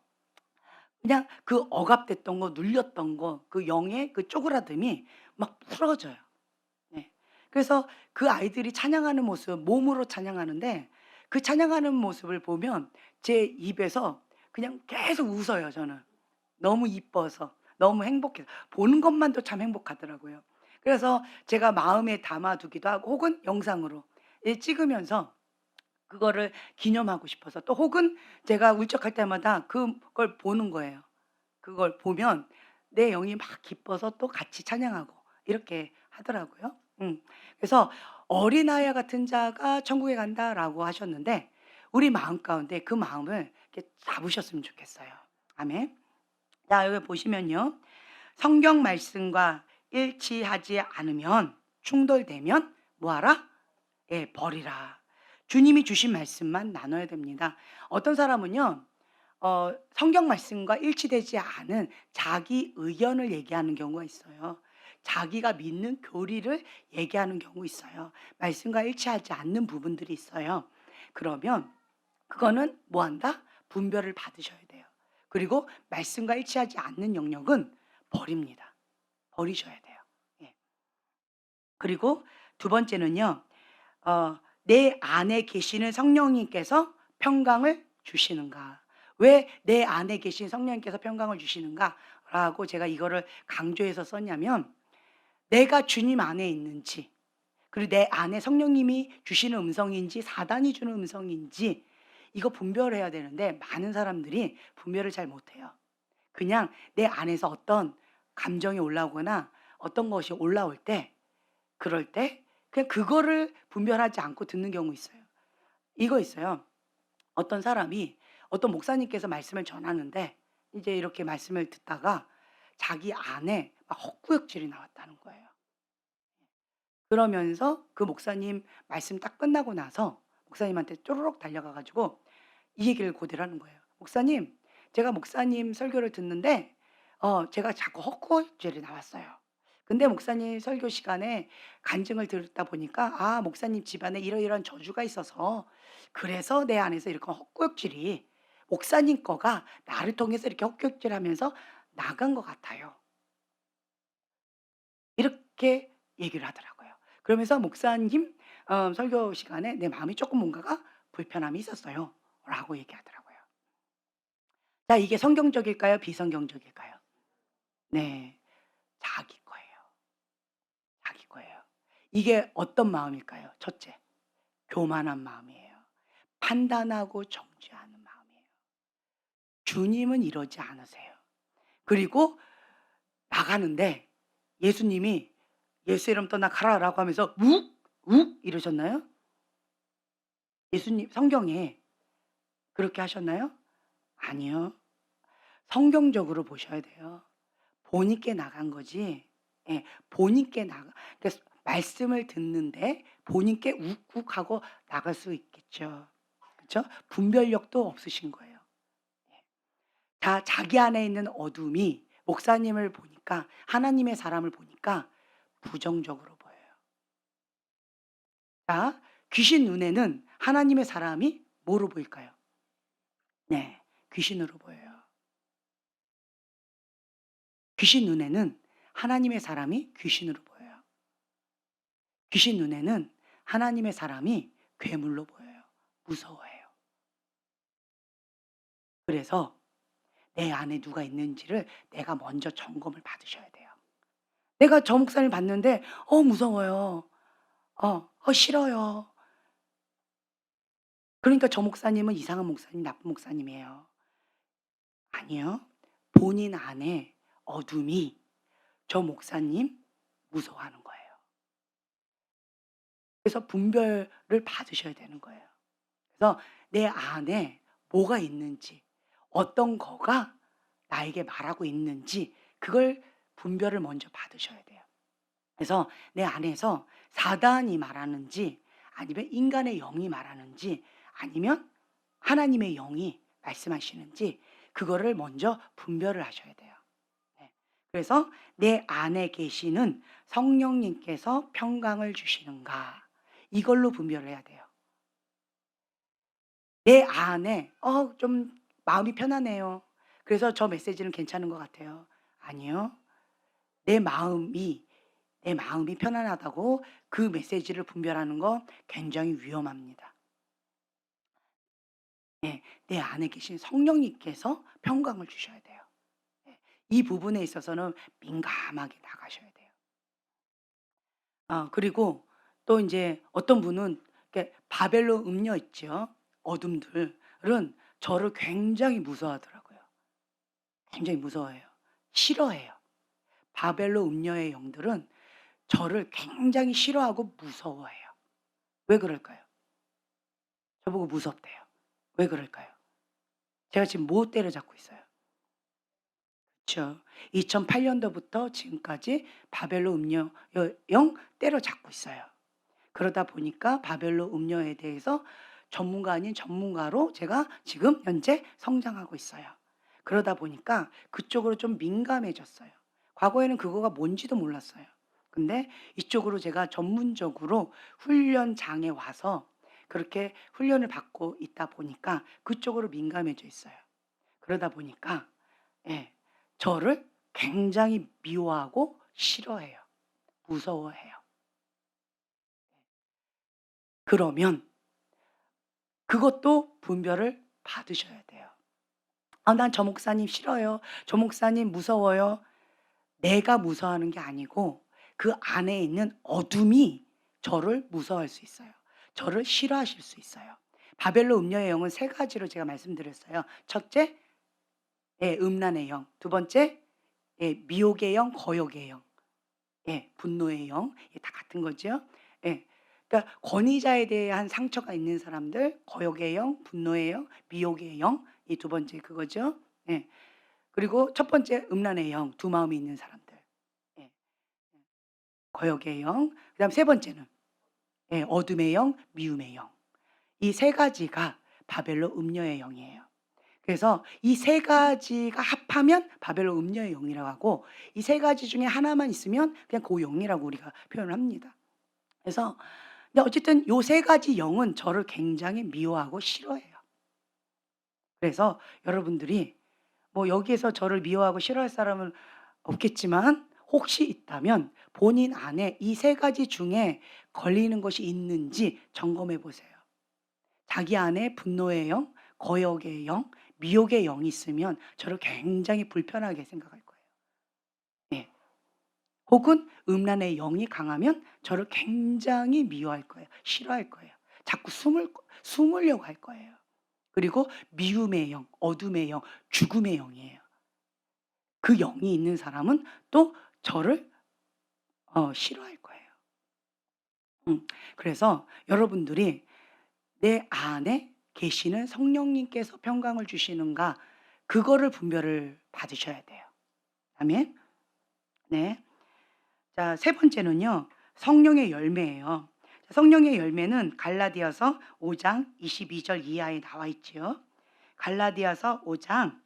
그냥 그 억압됐던 거 눌렸던 거 그 영의 그 쪼그라듦이 막 풀어져요. 네. 그래서 그 아이들이 찬양하는 모습 몸으로 찬양하는데 그 찬양하는 모습을 보면 제 입에서 그냥 계속 웃어요 저는. 너무 이뻐서 너무 행복해서 보는 것만도 참 행복하더라고요. 그래서 제가 마음에 담아 두기도 하고 혹은 영상으로 찍으면서 그거를 기념하고 싶어서 또 혹은 제가 울적할 때마다 그걸 보는 거예요. 그걸 보면 내 영이 막 기뻐서 또 같이 찬양하고 이렇게 하더라고요. 그래서 "어린아이와 같은 자가 천국에 간다."라고 하셨는데 우리 마음 가운데 그 마음을 이렇게 잡으셨으면 좋겠어요. 아멘. 자 여기 보시면요. 성경 말씀과 일치하지 않으면 충돌되면 뭐 하라? 예 버리라. 주님이 주신 말씀만 나눠야 됩니다. 어떤 사람은요. 성경 말씀과 일치되지 않은 자기 의견을 얘기하는 경우가 있어요. 자기가 믿는 교리를 얘기하는 경우 있어요. 말씀과 일치하지 않는 부분들이 있어요. 그러면 그거는 뭐 한다? 분별을 받으셔야 돼요. 그리고 말씀과 일치하지 않는 영역은 버립니다. 버리셔야 돼요. 예. 그리고 두 번째는요. 내 안에 계시는 성령님께서 평강을 주시는가? 왜 내 안에 계신 성령님께서 평강을 주시는가라고 제가 이거를 강조해서 썼냐면 내가 주님 안에 있는지 그리고 내 안에 성령님이 주시는 음성인지 사단이 주는 음성인지 이거 분별해야 되는데 많은 사람들이 분별을 잘 못해요. 그냥 내 안에서 어떤 감정이 올라오거나 어떤 것이 올라올 때 그럴 때 그냥 그거를 분별하지 않고 듣는 경우 있어요. 이거 있어요. 어떤 사람이 어떤 목사님께서 말씀을 전하는데 이제 이렇게 말씀을 듣다가 자기 안에 막 헛구역질이 나왔다는 거예요. 그러면서 그 목사님 말씀 딱 끝나고 나서 목사님한테 쪼르륵 달려가 가지고 이 얘기를 고대로 하는 거예요. "목사님, 제가 목사님 설교를 듣는데 제가 자꾸 헛구역질이 나왔어요. 근데 목사님 설교 시간에 간증을 듣다 보니까 목사님 집안에 이러이러한 저주가 있어서 그래서 내 안에서 이렇게 헛구역질이 목사님 거가 나를 통해서 이렇게 헛구역질하면서 나간 것 같아요." 이렇게 얘기를 하더라고요. 그러면서 "목사님 설교 시간에 내 마음이 쪼끔 뭔가가 불편함이 있었어요." 라고 얘기하더라고요. 자, 이게 성경적일까요? 비성경적일까요? 네. 자기 거예요. 자기 거예요. 이게 어떤 마음일까요? 첫째, 교만한 마음이에요. 판단하고 정죄하는 마음이에요. 주님은 이러지 않으세요. 그리고 나가는데 예수님이 "예수 이름 떠나 가라."라고 하면서 욱 욱 이러셨나요? 예수님 성경에 그렇게 하셨나요? 아니요. 성경적으로 보셔야 돼요. 본인께 나간 거지. 예. 본인께 나가 그러니까 말씀을 듣는데 본인께 욱욱하고 나갈 수 있겠죠. 그쵸? 분별력도 없으신 거예요. 예. 자, 자기 안에 있는 어둠이 목사님을 보니까 하나님의 사람을 보니까 부정적으로 보여요. 자, 귀신 눈에는 하나님의 사람이 뭐로 보일까요? 네. 귀신으로 보여요. 귀신 눈에는 하나님의 사람이 귀신으로 보여요. 귀신 눈에는 하나님의 사람이 괴물로 보여요. 무서워해요. 그래서 내 안에 누가 있는지를 내가 먼저 점검을 받으셔야 돼요. 내가 저 목사님을 봤는데 무서워요. 싫어요. 그러니까 저 목사님은 이상한 목사님, 나쁜 목사님이에요. 아니요. 본인 안에 어둠이 저 목사님 무서워하는 거예요. 그래서 분별을 받으셔야 되는 거예요. 그래서 내 안에 뭐가 있는지, 어떤 거가 나에게 말하고 있는지 그걸 분별을 먼저 받으셔야 돼요. 그래서 내 안에서 사단이 말하는지 아니면 인간의 영이 말하는지 아니면 하나님의 영이 말씀하시는지 그거를 먼저 분별을 하셔야 돼요. 네. 그래서 내 안에 계시는 성령님께서 평강을 주시는가 이걸로 분별을 해야 돼요. 내 안에 좀 마음이 편하네요. 그래서 저 메시지는 괜찮은 것 같아요. 아니요. 내 마음이 내 마음이 편안하다고 그 메시지를 분별하는 건 굉장히 위험합니다. 예. 내 안에 계신 성령님께서 평강을 주셔야 돼요. 예. 이 부분에 있어서는 민감하게 나가셔야 돼요. 그리고 또 인제 어떤 분은 이렇게 바벨론 음녀 있죠. 어둠들은 저를 굉장히 무서워하더라고요. 굉장히 무서워해요. 싫어해요. 바벨론 음녀의 영들은 저를 굉장히 싫어하고 무서워해요. 왜 그럴까요? 저보고 무섭대요. 왜 그럴까요? 제가 지금 뭐 때려잡고 있어요? 그쵸. 2008 년도부터 지금까지 바벨론 음녀 영 때려잡고 있어요. 그러다 보니까 바벨론 음녀에 대해서 전문가 아닌 전문가로 제가 지금 현재 성장하고 있어요. 그러다 보니까 그쪽으로 좀 민감해졌어요. 과거에는 그거가 뭔지도 몰랐어요. 근데 이쪽으로 제가 전문적으로 훈련장에 와서 그렇게 훈련을 받고 있다 보니까 그쪽으로 민감해져 있어요. 그러다 보니까 예, 저를 굉장히 미워하고 싫어해요. 무서워해요. 그러면 그것도 분별을 받으셔야 돼요. 난 저 목사님 싫어요. 저 목사님 무서워요." 내가 무서워하는 게 아니고 그 안에 있는 어둠이 저를 무서워할 수 있어요. 저를 싫어하실 수 있어요. 바벨론 음녀의 영은 세 가지로 제가 말씀드렸어요. 첫째, 예, 음란의 영. 두 번째, 예, 미혹의 영, 거욕의 영. 예, 분노의 영. 예, 다 같은 거죠. 예. 그러니까 권위자에 대한 상처가 있는 사람들, 거역의 영, 분노의 영, 미혹의 영, 이 두 번째 그거죠. 예. 그리고 첫 번째 음란의 영, 두 마음이 있는 사람들. 예. 거역의 영. 그다음 세 번째는 예, 어둠의 영, 미움의 영. 이 세 가지가 바벨론 음녀의 영이에요. 그래서 이 세 가지가 합하면 바벨론 음녀의 영이라고 하고, 이 세 가지 중에 하나만 있으면 그냥 그 영이라고 우리가 표현을 합니다. 그래서 근데 어쨌든 요 세 가지 영은 저를 굉장히 미워하고 싫어해요. 그래서 여러분들이 뭐 여기에서 저를 미워하고 싫어할 사람은 없겠지만 혹시 있다면 본인 안에 이 세 가지 중에 걸리는 것이 있는지 점검해 보세요. 자기 안에 분노의 영, 거역의 영, 미혹의 영이 있으면 저를 굉장히 불편하게 생각할 거예요. 예. 혹은 음란의 영이 강하면 저를 굉장히 미워할 거예요. 싫어할 거예요. 자꾸 숨으려고 할 거예요. 그리고 미움의 영, 어둠의 영, 죽음의 영이에요. 그 영이 있는 사람은 또 저를 싫어할 거예요. 그래서 여러분들이 내 안에 계시는 성령님께서 평강을 주시는가, 그거를 분별을 받으셔야 돼요. 아멘. 네. 자, 세 번째는요. 성령의 열매예요. 성령의 열매는 갈라디아서 5장 22절 이하에 나와 있지요. 갈라디아서 5장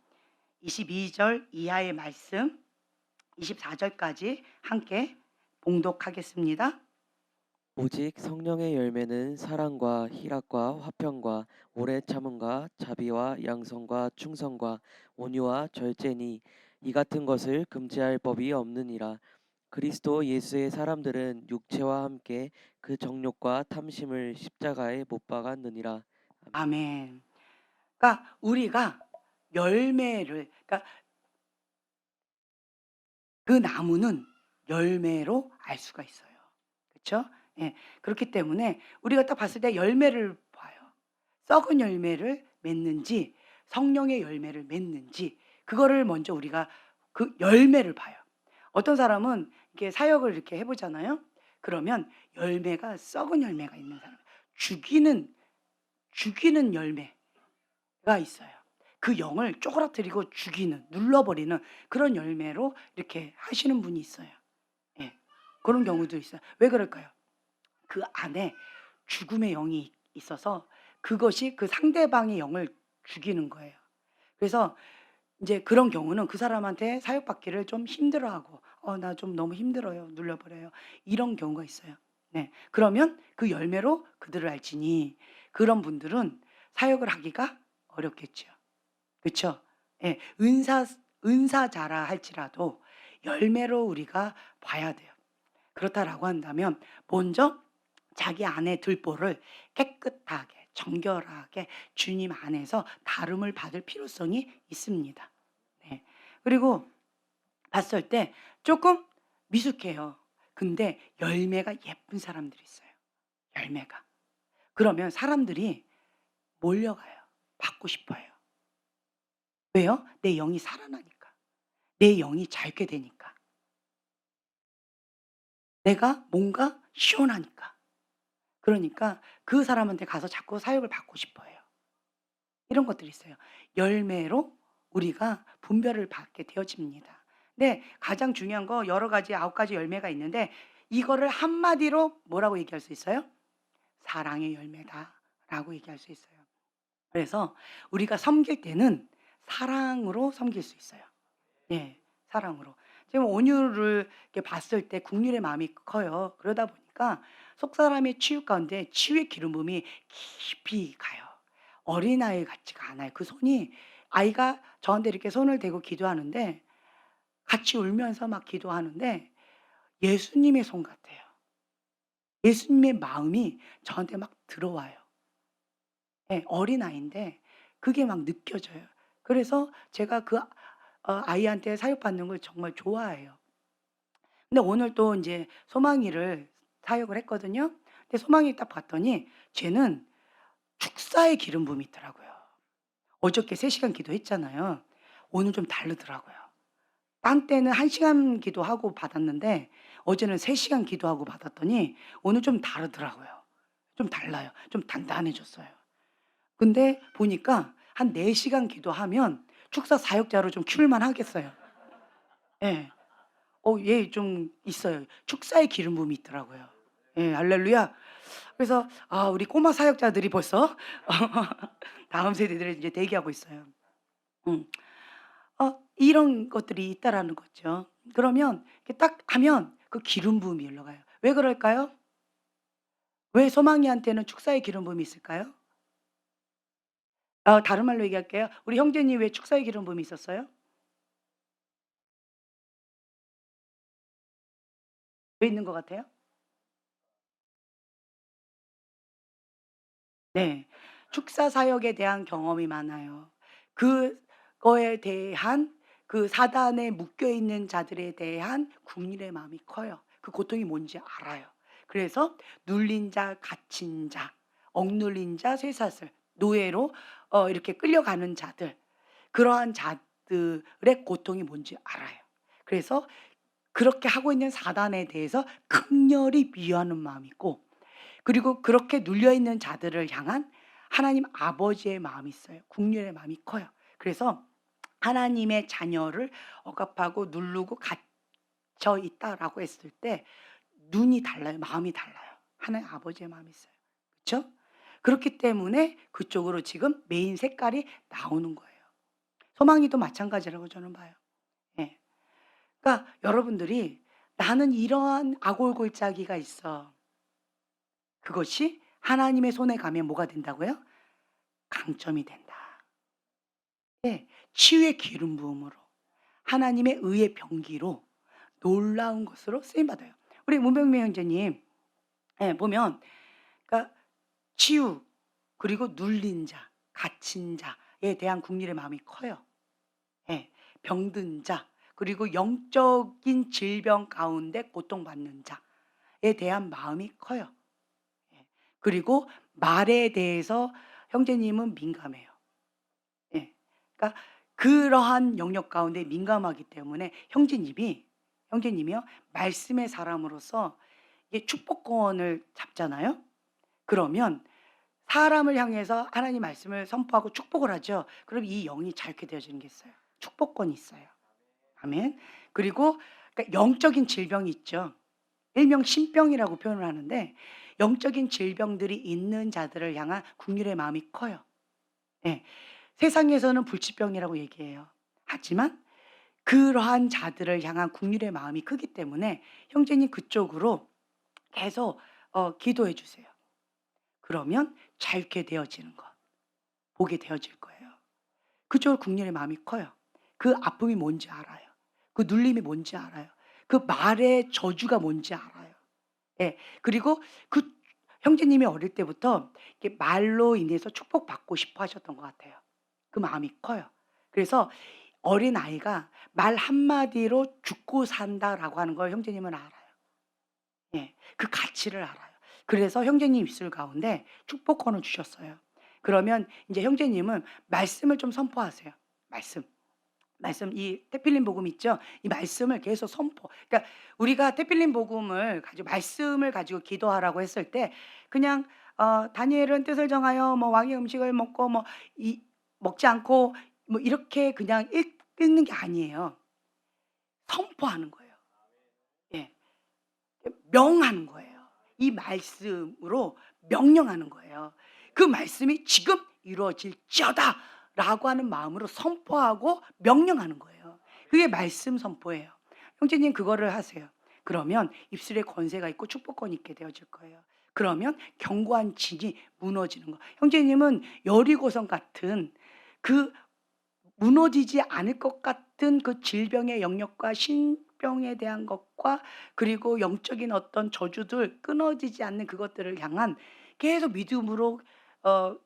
22절 이하의 말씀 24 절까지 함께 봉독하겠습니다. 오직 성령의 열매는 사랑과 희락과 화평과 오래 참음과 자비와 양선과 충성과 온유와 절제니 이 같은 것을 금지할 법이 없느니라. 그리스도 예수의 사람들은 육체와 함께 그 정욕과 탐심을 십자가에 못 박았느니라. 아멘. 아멘. 그러니까 우리가 열매를, 그러니까 그 나무는 열매로 알 수가 있어요. 그렇죠? 예. 그렇기 때문에 우리가 딱 봤을 때 열매를 봐요. 썩은 열매를 맺는지 성령의 열매를 맺는지, 그거를 먼저 우리가 그 열매를 봐요. 어떤 사람은 이렇게 사역을 이렇게 해 보잖아요. 그러면 열매가 썩은 열매가 있는 사람, 죽이는 열매가 있어요. 그 영을 쪼그라뜨리고 죽이는, 눌러버리는 그런 열매로 이렇게 하시는 분이 있어요. 예. 그런 경우도 있어요. 왜 그럴까요? 그 안에 죽음의 영이 있어서 그것이 그 상대방의 영을 죽이는 거예요. 그래서 인제 그런 경우는 그 사람한테 사역받기를 좀 힘들어하고 나 좀 너무 힘들어요. 눌려버려요." 이런 경우가 있어요. 네. 그러면 그 열매로 그들을 알지니 그런 분들은 사역을 하기가 어렵겠죠. 그쵸? 예. 은사자라 할지라도 열매로 우리가 봐야 돼요. 그렇다라고 한다면 먼저 자기 안의 들보를 깨끗하게 정결하게 주님 안에서 다름을 받을 필요성이 있습니다. 네. 그리고 봤을 때 조금 미숙해요. 근데 열매가 예쁜 사람들이 있어요, 열매가. 그러면 사람들이 몰려가요. 받고 싶어해요. 왜요? 내 영이 살아나니까. 내 영이 잘게 되니까. 내가 뭔가 시원하니까. 그러니까 그 사람한테 가서 자꾸 사역을 받고 싶어 해요. 이런 것들이 있어요. 열매로 우리가 분별을 받게 되어집니다. 근데 가장 중요한 거 여러 가지 9 가지 열매가 있는데 이거를 한마디로 뭐라고 얘기할 수 있어요? "사랑의 열매다."라고 얘기할 수 있어요. 그래서 우리가 섬길 때는 사랑으로 섬길 수 있어요. 예. 사랑으로. 지금 온유를 이렇게 봤을 때 국률의 마음이 커요. 그러다 보니까 속사람의 치유 가운데 치유의 기름 부음이 깊이 가요. 어린아이 같지가 않아요. 그 손이, 아이가 저한테 이렇게 손을 대고 기도하는데 같이 울면서 막 기도하는데 예수님의 손 같아요. 예수님의 마음이 저한테 막 들어와요. 예. 어린아이인데 그게 막 느껴져요. 그래서 제가 그 아이한테 사육받는 걸 정말 좋아해요. 근데 오늘 또 인제 소망이를 사역을 했거든요. 근데 소망이 딱 봤더니 쟤는 축사의 기름 부음이 있더라고요. 어저께 3 시간 기도했잖아요. 오늘 좀 다르더라고요. 딴 때는 1 시간 기도하고 받았는데 어제는 3 시간 기도하고 받았더니 오늘 좀 다르더라고요. 좀 달라요. 좀 단단해졌어요. 근데 보니까 한 4 시간 기도하면 축사 사역자로 좀 키울 만하겠어요. 예. 얘 좀 있어요. 축사의 기름 부음이 있더라고요. 예 할렐루야. 그래서 우리 꼬마 사역자들이 벌써 다음 세대들을 이제 대기하고 있어요. 음. 이런 것들이 있다라는 거죠. 그러면 이렇게 딱 하면 그 기름 부음이 흘러가요. 왜 그럴까요? 왜 소망이한테는 축사의 기름 부음이 있을까요? 다른 말로 얘기할게요. 우리 형제님 왜 축사의 기름 부음이 있었어요? 왜 있는 것 같아요? 네. 축사 사역에 대한 경험이 많아요. 그거에 대한 그 사단에 묶여 있는 자들에 대한 국률의 마음이 커요. 그 고통이 뭔지 알아요. 그래서 눌린 자, 갇힌 자, 억눌린 자, 쇠사슬, 노예로 이렇게 끌려가는 자들, 그러한 자들의 고통이 뭔지 알아요. 그래서 그렇게 하고 있는 사단에 대해서 극렬히 비유하는 마음이 있고, 그리고 그렇게 눌려 있는 자들을 향한 하나님 아버지의 마음이 있어요. 국률의 마음이 커요. 그래서 하나님의 자녀를 억압하고 누르고 갇혀 있다라고 했을 때 눈이 달라요. 마음이 달라요. 하나님 아버지의 마음이 있어요. 그렇죠? 그렇기 때문에 그쪽으로 지금 메인 색깔이 나오는 거예요. 소망이도 마찬가지라고 저는 봐요. 예. 그러니까 여러분들이 '나는 이러한 아골골짜기가 있어.' 그것이 하나님의 손에 가면 뭐가 된다고요? 강점이 된다. 예. 치유의 기름 부음으로 하나님의 의의 병기로 놀라운 것으로 쓰임 받아요. 우리 문병미 형제님 보면 그러니까 치유 그리고 눌린 자, 갇힌 자에 대한 국률의 마음이 커요. 예. 병든 자 그리고 영적인 질병 가운데 고통받는 자에 대한 마음이 커요. 예. 그리고 말에 대해서 형제님은 민감해요. 예. 그러니까 그러한 영역 가운데 민감하기 때문에 형제님이요 말씀의 사람으로서 이게 축복권을 잡잖아요. 그러면 사람을 향해서 하나님 말씀을 선포하고 축복을 하죠. 그럼 이 영이 자유케 되어지는 게 있어요. 축복권이 있어요. 아멘. 그리고 그러니까 영적인 질병이 있죠. 일명 신병이라고 표현을 하는데 영적인 질병들이 있는 자들을 향한 국률의 마음이 커요. 예. 세상에서는 불치병이라고 얘기해요. 하지만 그러한 자들을 향한 국률의 마음이 크기 때문에 형제님 그쪽으로 계속 기도해 주세요. 그러면 자유케 되어지는 것 보게 되어질 거예요. 그쪽으로 국률의 마음이 커요. 그 아픔이 뭔지 알아요. 그 눌림이 뭔지 알아요. 그 말의 저주가 뭔지 알아요. 예. 그리고 그 형제님이 어릴 때부터 이렇게 말로 인해서 축복받고 싶어 하셨던 것 같아요. 그 마음이 커요. 그래서 어린아이가 말 한마디로 죽고 산다라고 하는 걸 형제님은 알아요. 예. 그 가치를 알아요. 그래서 형제님 입술 가운데 축복권을 주셨어요. 그러면 인제 형제님은 말씀을 좀 선포하세요. 말씀. 말씀 이 태필린 복음 있죠? 이 말씀을 계속 선포 그러니까 우리가 태필린 복음을 가지고 말씀을 가지고 기도하라고 했을 때 그냥 다니엘은 뜻을 정하여 뭐 왕의 음식을 먹고 뭐 이 먹지 않고 뭐 이렇게 그냥 읽는 게 아니에요. 선포하는 거예요. 예. 명하는 거예요. 이 말씀으로 명령하는 거예요. 그 말씀이 "지금 이루어질지어다."라고 하는 마음으로 선포하고 명령하는 거예요. 그게 말씀 선포예요. 형제님 그거를 하세요. 그러면 입술에 권세가 있고 축복권이 있게 되어질 거예요. 그러면 견고한 진이 무너지는 거. 형제님은 여리고성 같은 그 무너지지 않을 것 같은 그 질병의 영역과 신병에 대한 것과 그리고 영적인 어떤 저주들 끊어지지 않는 그것들을 향한 계속 믿음으로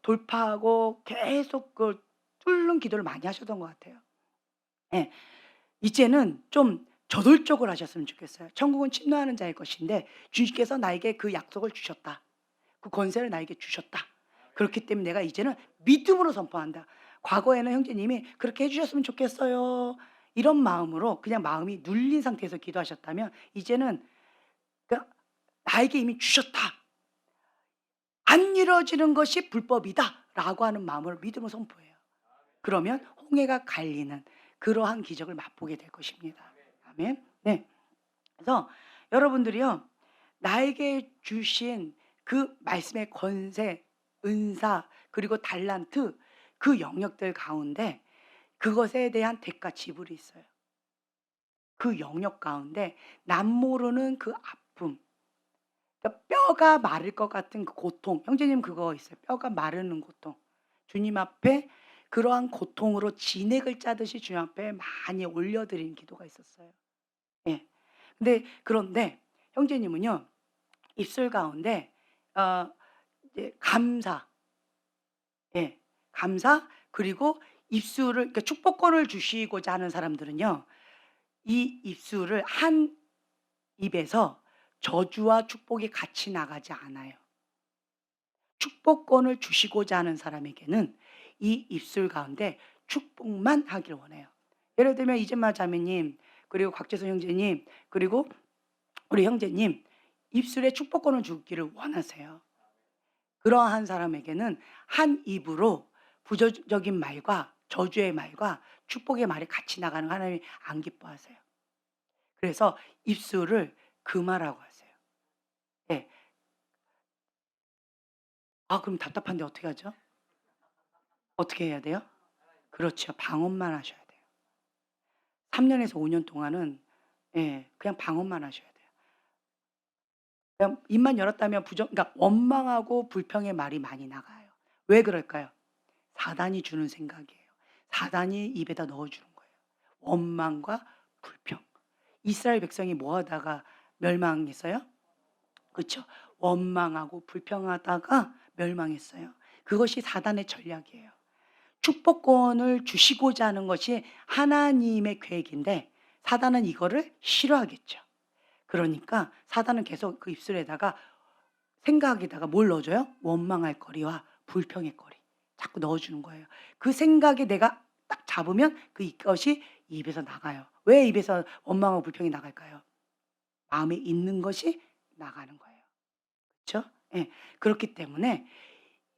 돌파하고 계속 그 뚫는 기도를 많이 하셨던 것 같아요. 예. 이제는 좀 저돌적으로 하셨으면 좋겠어요. 천국은 침노하는 자의 것인데 주님께서 나에게 그 약속을 주셨다. 그 권세를 나에게 주셨다. 그렇기 때문에 내가 이제는 믿음으로 선포한다. 과거에는 형제님이 "그렇게 해 주셨으면 좋겠어요." 이런 마음으로 그냥 마음이 눌린 상태에서 기도하셨다면 이제는 그러니까 "나에게 이미 주셨다. 안 이루어지는 것이 불법이다라고 하는 마음으로 믿음을 선포해요. 그러면 홍해가 갈리는 그러한 기적을 맛보게 될 것입니다. 아멘. 네. 그래서 여러분들이요. 나에게 주신 그 말씀의 권세, 은사, 그리고 달란트 그 영역들 가운데 그것에 대한 대가 지불이 있어요. 그 영역 가운데 남모르는 그 아픔, 그러니까 뼈가 마를 것 같은 그 고통. 형제님 그거 있어요. 뼈가 마르는 고통. 주님 앞에 그러한 고통으로 진액을 짜듯이 주님 앞에 많이 올려드린 기도가 있었어요. 예. 그런데 형제님은요. 입술 가운데 어 이제 감사, 예. 감사, 그리고 입술을, 그러니까 축복권을 주시고자 하는 사람들은요. 이 입술을 한 입에서 저주와 축복이 같이 나가지 않아요. 축복권을 주시고자 하는 사람에게는 이 입술 가운데 축복만 하길 원해요. 예를 들면 이재마 자매님, 그리고 곽재선 형제님, 그리고 우리 형제님, 입술에 축복권을 주기를 원하세요. 그러한 사람에게는 한 입으로 부정적인 말과 저주의 말과 축복의 말이 같이 나가는 거 하나님이 안 기뻐하세요. 그래서 입술을 금하라고 하세요. 예. 아 그럼 답답한데 어떻게 하죠? 어떻게 해야 돼요? 그렇죠. 방언만 하셔야 돼요. 3 년에서 5년 동안은, 예, 그냥 방언만 하셔야 돼요. 그냥 입만 열었다면 그러니까 원망하고 불평의 말이 많이 나가요. 왜 그럴까요? 사단이 주는 생각이에요. 사단이 입에다 넣어 주는 거예요. 원망과 불평. 이스라엘 백성이 뭐 하다가 멸망했어요? 그쵸. 원망하고 불평하다가 멸망했어요. 그것이 사단의 전략이에요. 축복권을 주시고자 하는 것이 하나님의 계획인데 사단은 이거를 싫어하겠죠. 그러니까 사단은 계속 그 입술에다가 생각에다가 뭘 넣어줘요? 원망할 거리와 불평의 거리 자꾸 넣어주는 거예요. 그 생각에 내가 딱 잡으면 이것이 입에서 나가요. 왜 입에서 원망하고 불평이 나갈까요? 마음에 있는 것이 나가는 거예요. 그렇죠? 예. 그렇기 때문에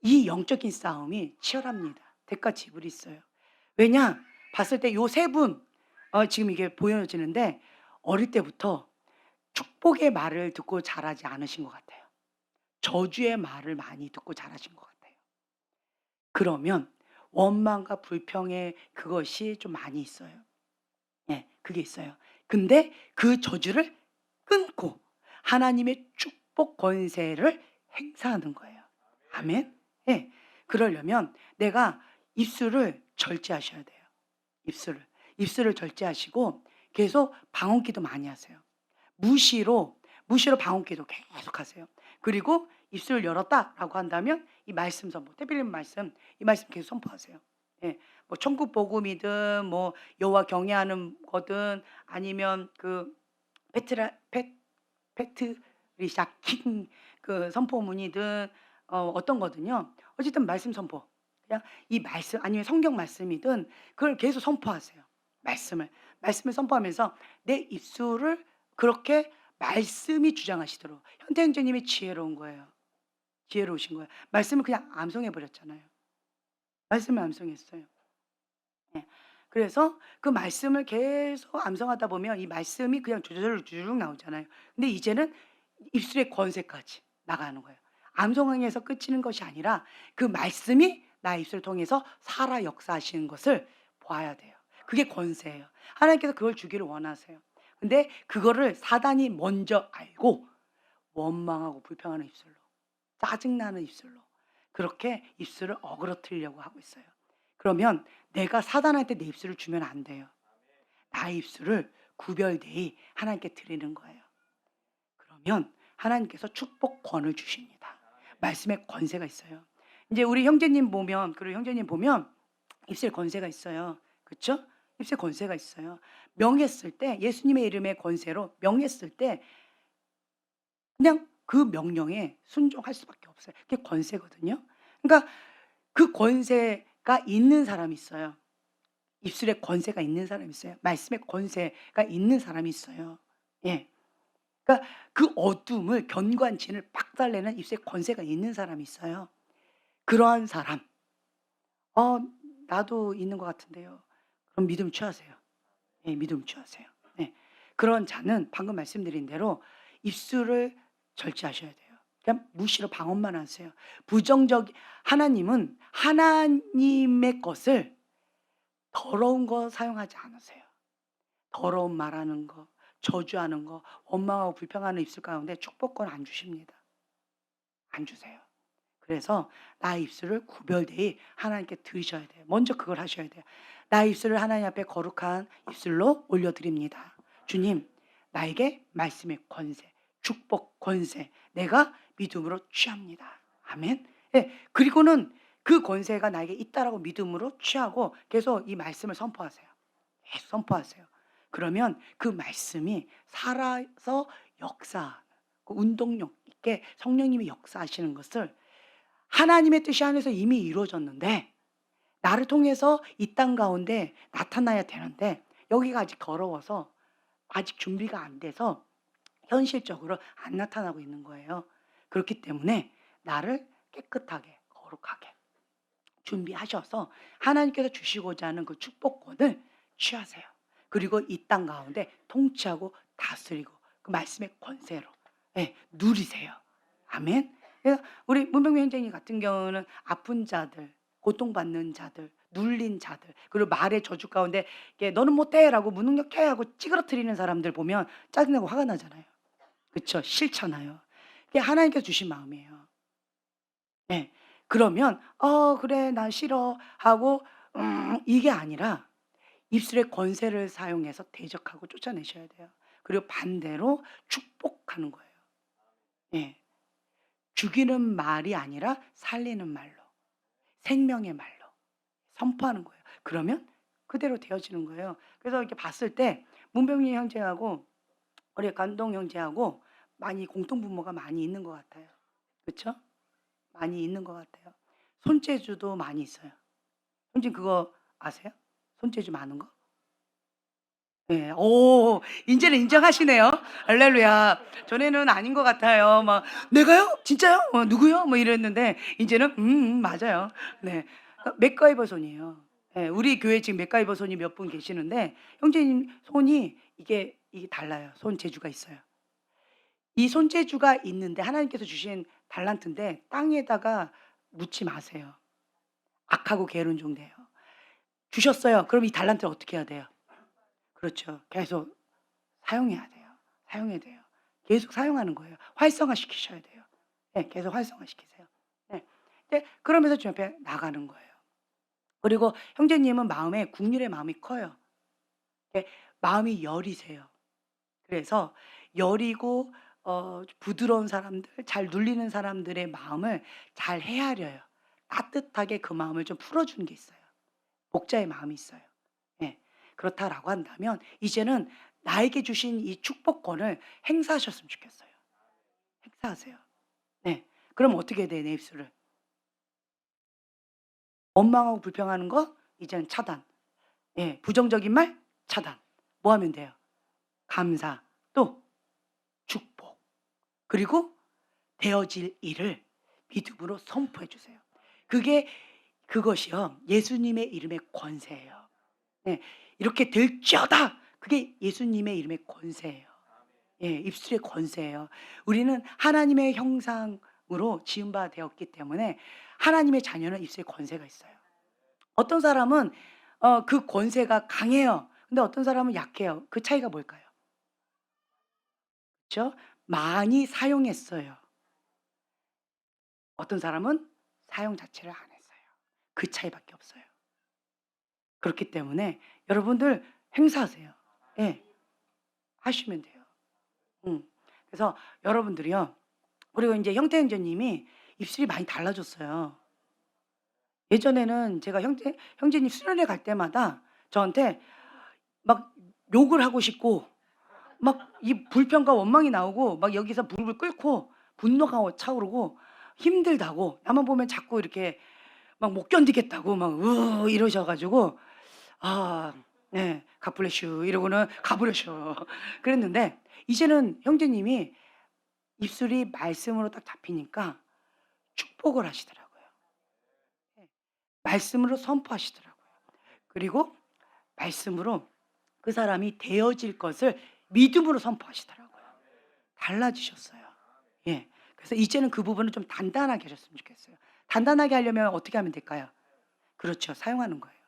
이 영적인 싸움이 치열합니다. 대가 지불이 있어요. 왜냐? 봤을 때 요 세 분, 지금 이게 보여지는데 어릴 때부터 축복의 말을 듣고 자라지 않으신 것 같아요. 저주의 말을 많이 듣고 자라신 것 같아요. 그러면 원망과 불평의 그것이 좀 많이 있어요. 예, 그게 있어요. 근데 그 저주를 끊고 하나님의 축복 권세를 행사하는 거예요. 아멘. 예. 그러려면 내가 입술을 절제하셔야 돼요. 입술을. 입술을 절제하시고 계속 방언기도 많이 하세요. 무시로 방언기도 계속하세요. 그리고 입술을 열었다라고 한다면 이 말씀 선포, 때빌린 말씀, 이 말씀 계속 선포하세요. 예. 뭐 천국 복음이든 뭐 여호와 경외하는 거든 아니면 그 페트라 페 페트리샤킹 그 선포문이든 어떤 거든요. 어쨌든 말씀 선포. 그냥 이 말씀 아니면 성경 말씀이든 그걸 계속 선포하세요. 말씀을 선포하면서 내 입술을 그렇게 말씀이 주장하시도록. 현대행제님이 지혜로운 거예요. 지혜로우신 거예요. 말씀을 그냥 암송해 버렸잖아요. 말씀을 암송했어요. 예. 그래서 그 말씀을 계속 암송하다 보면 이 말씀이 그냥 주르륵 주르륵 나오잖아요. 근데 이제는 입술의 권세까지 나가는 거예요. 암송에서 끝이는 것이 아니라 그 말씀이 나의 입술을 통해서 살아 역사하시는 것을 봐야 돼요. 그게 권세예요. 하나님께서 그걸 주기를 원하세요. 근데 그거를 사단이 먼저 알고 원망하고 불평하는 입술로, 짜증나는 입술로 그렇게 입술을 어그러뜨리려고 하고 있어요. 그러면 내가 사단한테 내 입술을 주면 안 돼요. 나의 입술을 구별되이 하나님께 드리는 거예요. 그러면 하나님께서 축복권을 주십니다. 말씀에 권세가 있어요. 이제 우리 형제님 보면, 그리고 형제님 보면 입술에 권세가 있어요. 그렇죠? 입술에 권세가 있어요. 명했을 때 예수님의 이름의 권세로 명했을 때 그냥 그 명령에 순종할 수밖에 없어요. 그게 권세거든요. 그러니까 그 권세가 있는 사람이 있어요. 입술에 권세가 있는 사람이 있어요. 말씀에 권세가 있는 사람이 있어요. 예. 그러니까 그 어둠을 견관진을 박살내는 입술에 권세가 있는 사람이 있어요. 그러한 사람 "어 나도 있는 것 같은데요." 그럼 믿음 취하세요. 예 믿음 취하세요. 네. 그런 자는 방금 말씀드린 대로 입술을 절제하셔야 돼요. 그냥 무시로 방언만 하세요. 부정적 하나님은 하나님의 것을 더러운 거 사용하지 않으세요. 더러운 말하는 거, 저주하는 거, 원망하고 불평하는 입술 가운데 축복권 안 주십니다. 안 주세요. 그래서 나의 입술을 구별되이 하나님께 드리셔야 돼요. 먼저 그걸 하셔야 돼요. 나의 입술을 하나님 앞에 거룩한 입술로 올려드립니다. 주님, 나에게 말씀의 권세, 축복 권세, 내가 믿음으로 취합니다. 아멘. 예, 그리고는 그 권세가 나에게 있다라고 믿음으로 취하고 계속 이 말씀을 선포하세요. 계속 선포하세요. 그러면 그 말씀이 살아서 역사, 그 운동력 있게 성령님이 역사하시는 것을 하나님의 뜻이 안에서 이미 이루어졌는데 나를 통해서 이 땅 가운데 나타나야 되는데 여기가 아직 더러워서 아직 준비가 안 돼서 현실적으로 안 나타나고 있는 거예요. 그렇기 때문에 나를 깨끗하게 거룩하게 준비하셔서 하나님께서 주시고자 하는 그 축복권을 취하세요. 그리고 이 땅 가운데 통치하고 다스리고 그 말씀의 권세로 누리세요. 아멘. 그래서 우리 문병민 형제님 같은 경우는 아픈 자들, 고통받는 자들, 눌린 자들, 그리고 말의 저주 가운데 이게 "너는 못해."라고 "무능력해." 하고 찌그러뜨리는 사람들 보면 짜증나고 화가 나잖아요. 그쵸? 싫잖아요. 그게 하나님께서 주신 마음이에요. 네. 그러면 "어 그래. 난 싫어." 하고 이게 아니라 입술의 권세를 사용해서 대적하고 쫓아내셔야 돼요. 그리고 반대로 축복하는 거예요. 예. 죽이는 말이 아니라 살리는 말로, 생명의 말로 선포하는 거예요. 그러면 그대로 되어지는 거예요. 그래서 이렇게 봤을 때 문병리 형제하고 우리 감동 형제하고 많이 공통분모가 많이 있는 것 같아요. 그쵸? 많이 있는 것 같아요. 손재주도 많이 있어요. 형님 그거 아세요? 손재주 많은 거? 예. 오 인제는 인정하시네요. 할렐루야. 전에는 아닌 것 같아요. 막 "내가요? 진짜요? 누구요?" 뭐 이랬는데 인제는 맞아요." 네. 맥가이버 손이에요. 예. 우리 교회에 지금 맥가이버 손이 몇 분 계시는데 형제님 손이 이게 달라요. 손재주가 있어요. 이 손재주가 있는데 하나님께서 주신 달란트인데 땅에다가 묻지 마세요. 악하고 게으른 종돼요. 주셨어요. 그럼 이 달란트를 어떻게 해야 돼요? 그렇죠. 계속 사용해야 돼요. 사용해야 돼요. 계속 사용하는 거예요. 활성화시키셔야 돼요. 예. 계속 활성화시키세요. 예. 이제 그러면서 주 옆에 나가는 거예요. 그리고 형제님은 마음에 국률의 마음이 커요. 예. 마음이 여리세요. 그래서 여리고 부드러운 사람들, 잘 눌리는 사람들의 마음을 잘 헤아려요. 따뜻하게 그 마음을 좀 풀어주는 게 있어요. 목자의 마음이 있어요. 예. 그렇다라고 한다면 이제는 나에게 주신 이 축복권을 행사하셨으면 좋겠어요. 행사하세요. 네. 그럼 어떻게 돼 내 입술을? 원망하고 불평하는 거 이제는 차단. 예. 부정적인 말 차단. 뭐 하면 돼요? 감사, 또 축복. 그리고 되어질 일을 믿음으로 선포해 주세요. 그게 그것이요. 예수님의 이름의 권세예요. 네. 이렇게 될지어다. 그게 예수님의 이름의 권세예요. 예. 입술의 권세예요. 우리는 하나님의 형상으로 지은 바 되었기 때문에 하나님의 자녀는 입술에 권세가 있어요. 어떤 사람은 그 권세가 강해요. 근데 어떤 사람은 약해요. 그 차이가 뭘까요? 그쵸? 많이 사용했어요. 어떤 사람은 사용 자체를 안 했어요. 그 차이밖에 없어요. 그렇기 때문에 여러분들 행사하세요. 예. 하시면 돼요. 음. 그래서 여러분들이요. 그리고 인제 형태 형제님이 입술이 많이 달라졌어요. 예전에는 제가 형제님 수련회 갈 때마다 저한테 막 욕을 하고 싶고 막 이 불평과 원망이 나오고 막 여기서 무릎을 꿇고 분노가 차오르고 힘들다고 나만 보면 자꾸 이렇게 막 못 견디겠다고 막 이러셔 가지고 아 네. "God bless you." 이러고는 가버렸죠. 그랬는데 이제는 형제님이 입술이 말씀으로 딱 잡히니까 축복을 하시더라고요. 예. 말씀으로 선포하시더라고요. 그리고 말씀으로 그 사람이 되어질 것을 믿음으로 선포하시더라고요. 달라지셨어요. 예. 그래서 이제는 그 부분을 좀 단단하게 하셨으면 좋겠어요. 단단하게 하려면 어떻게 하면 될까요? 그렇죠. 사용하는 거예요.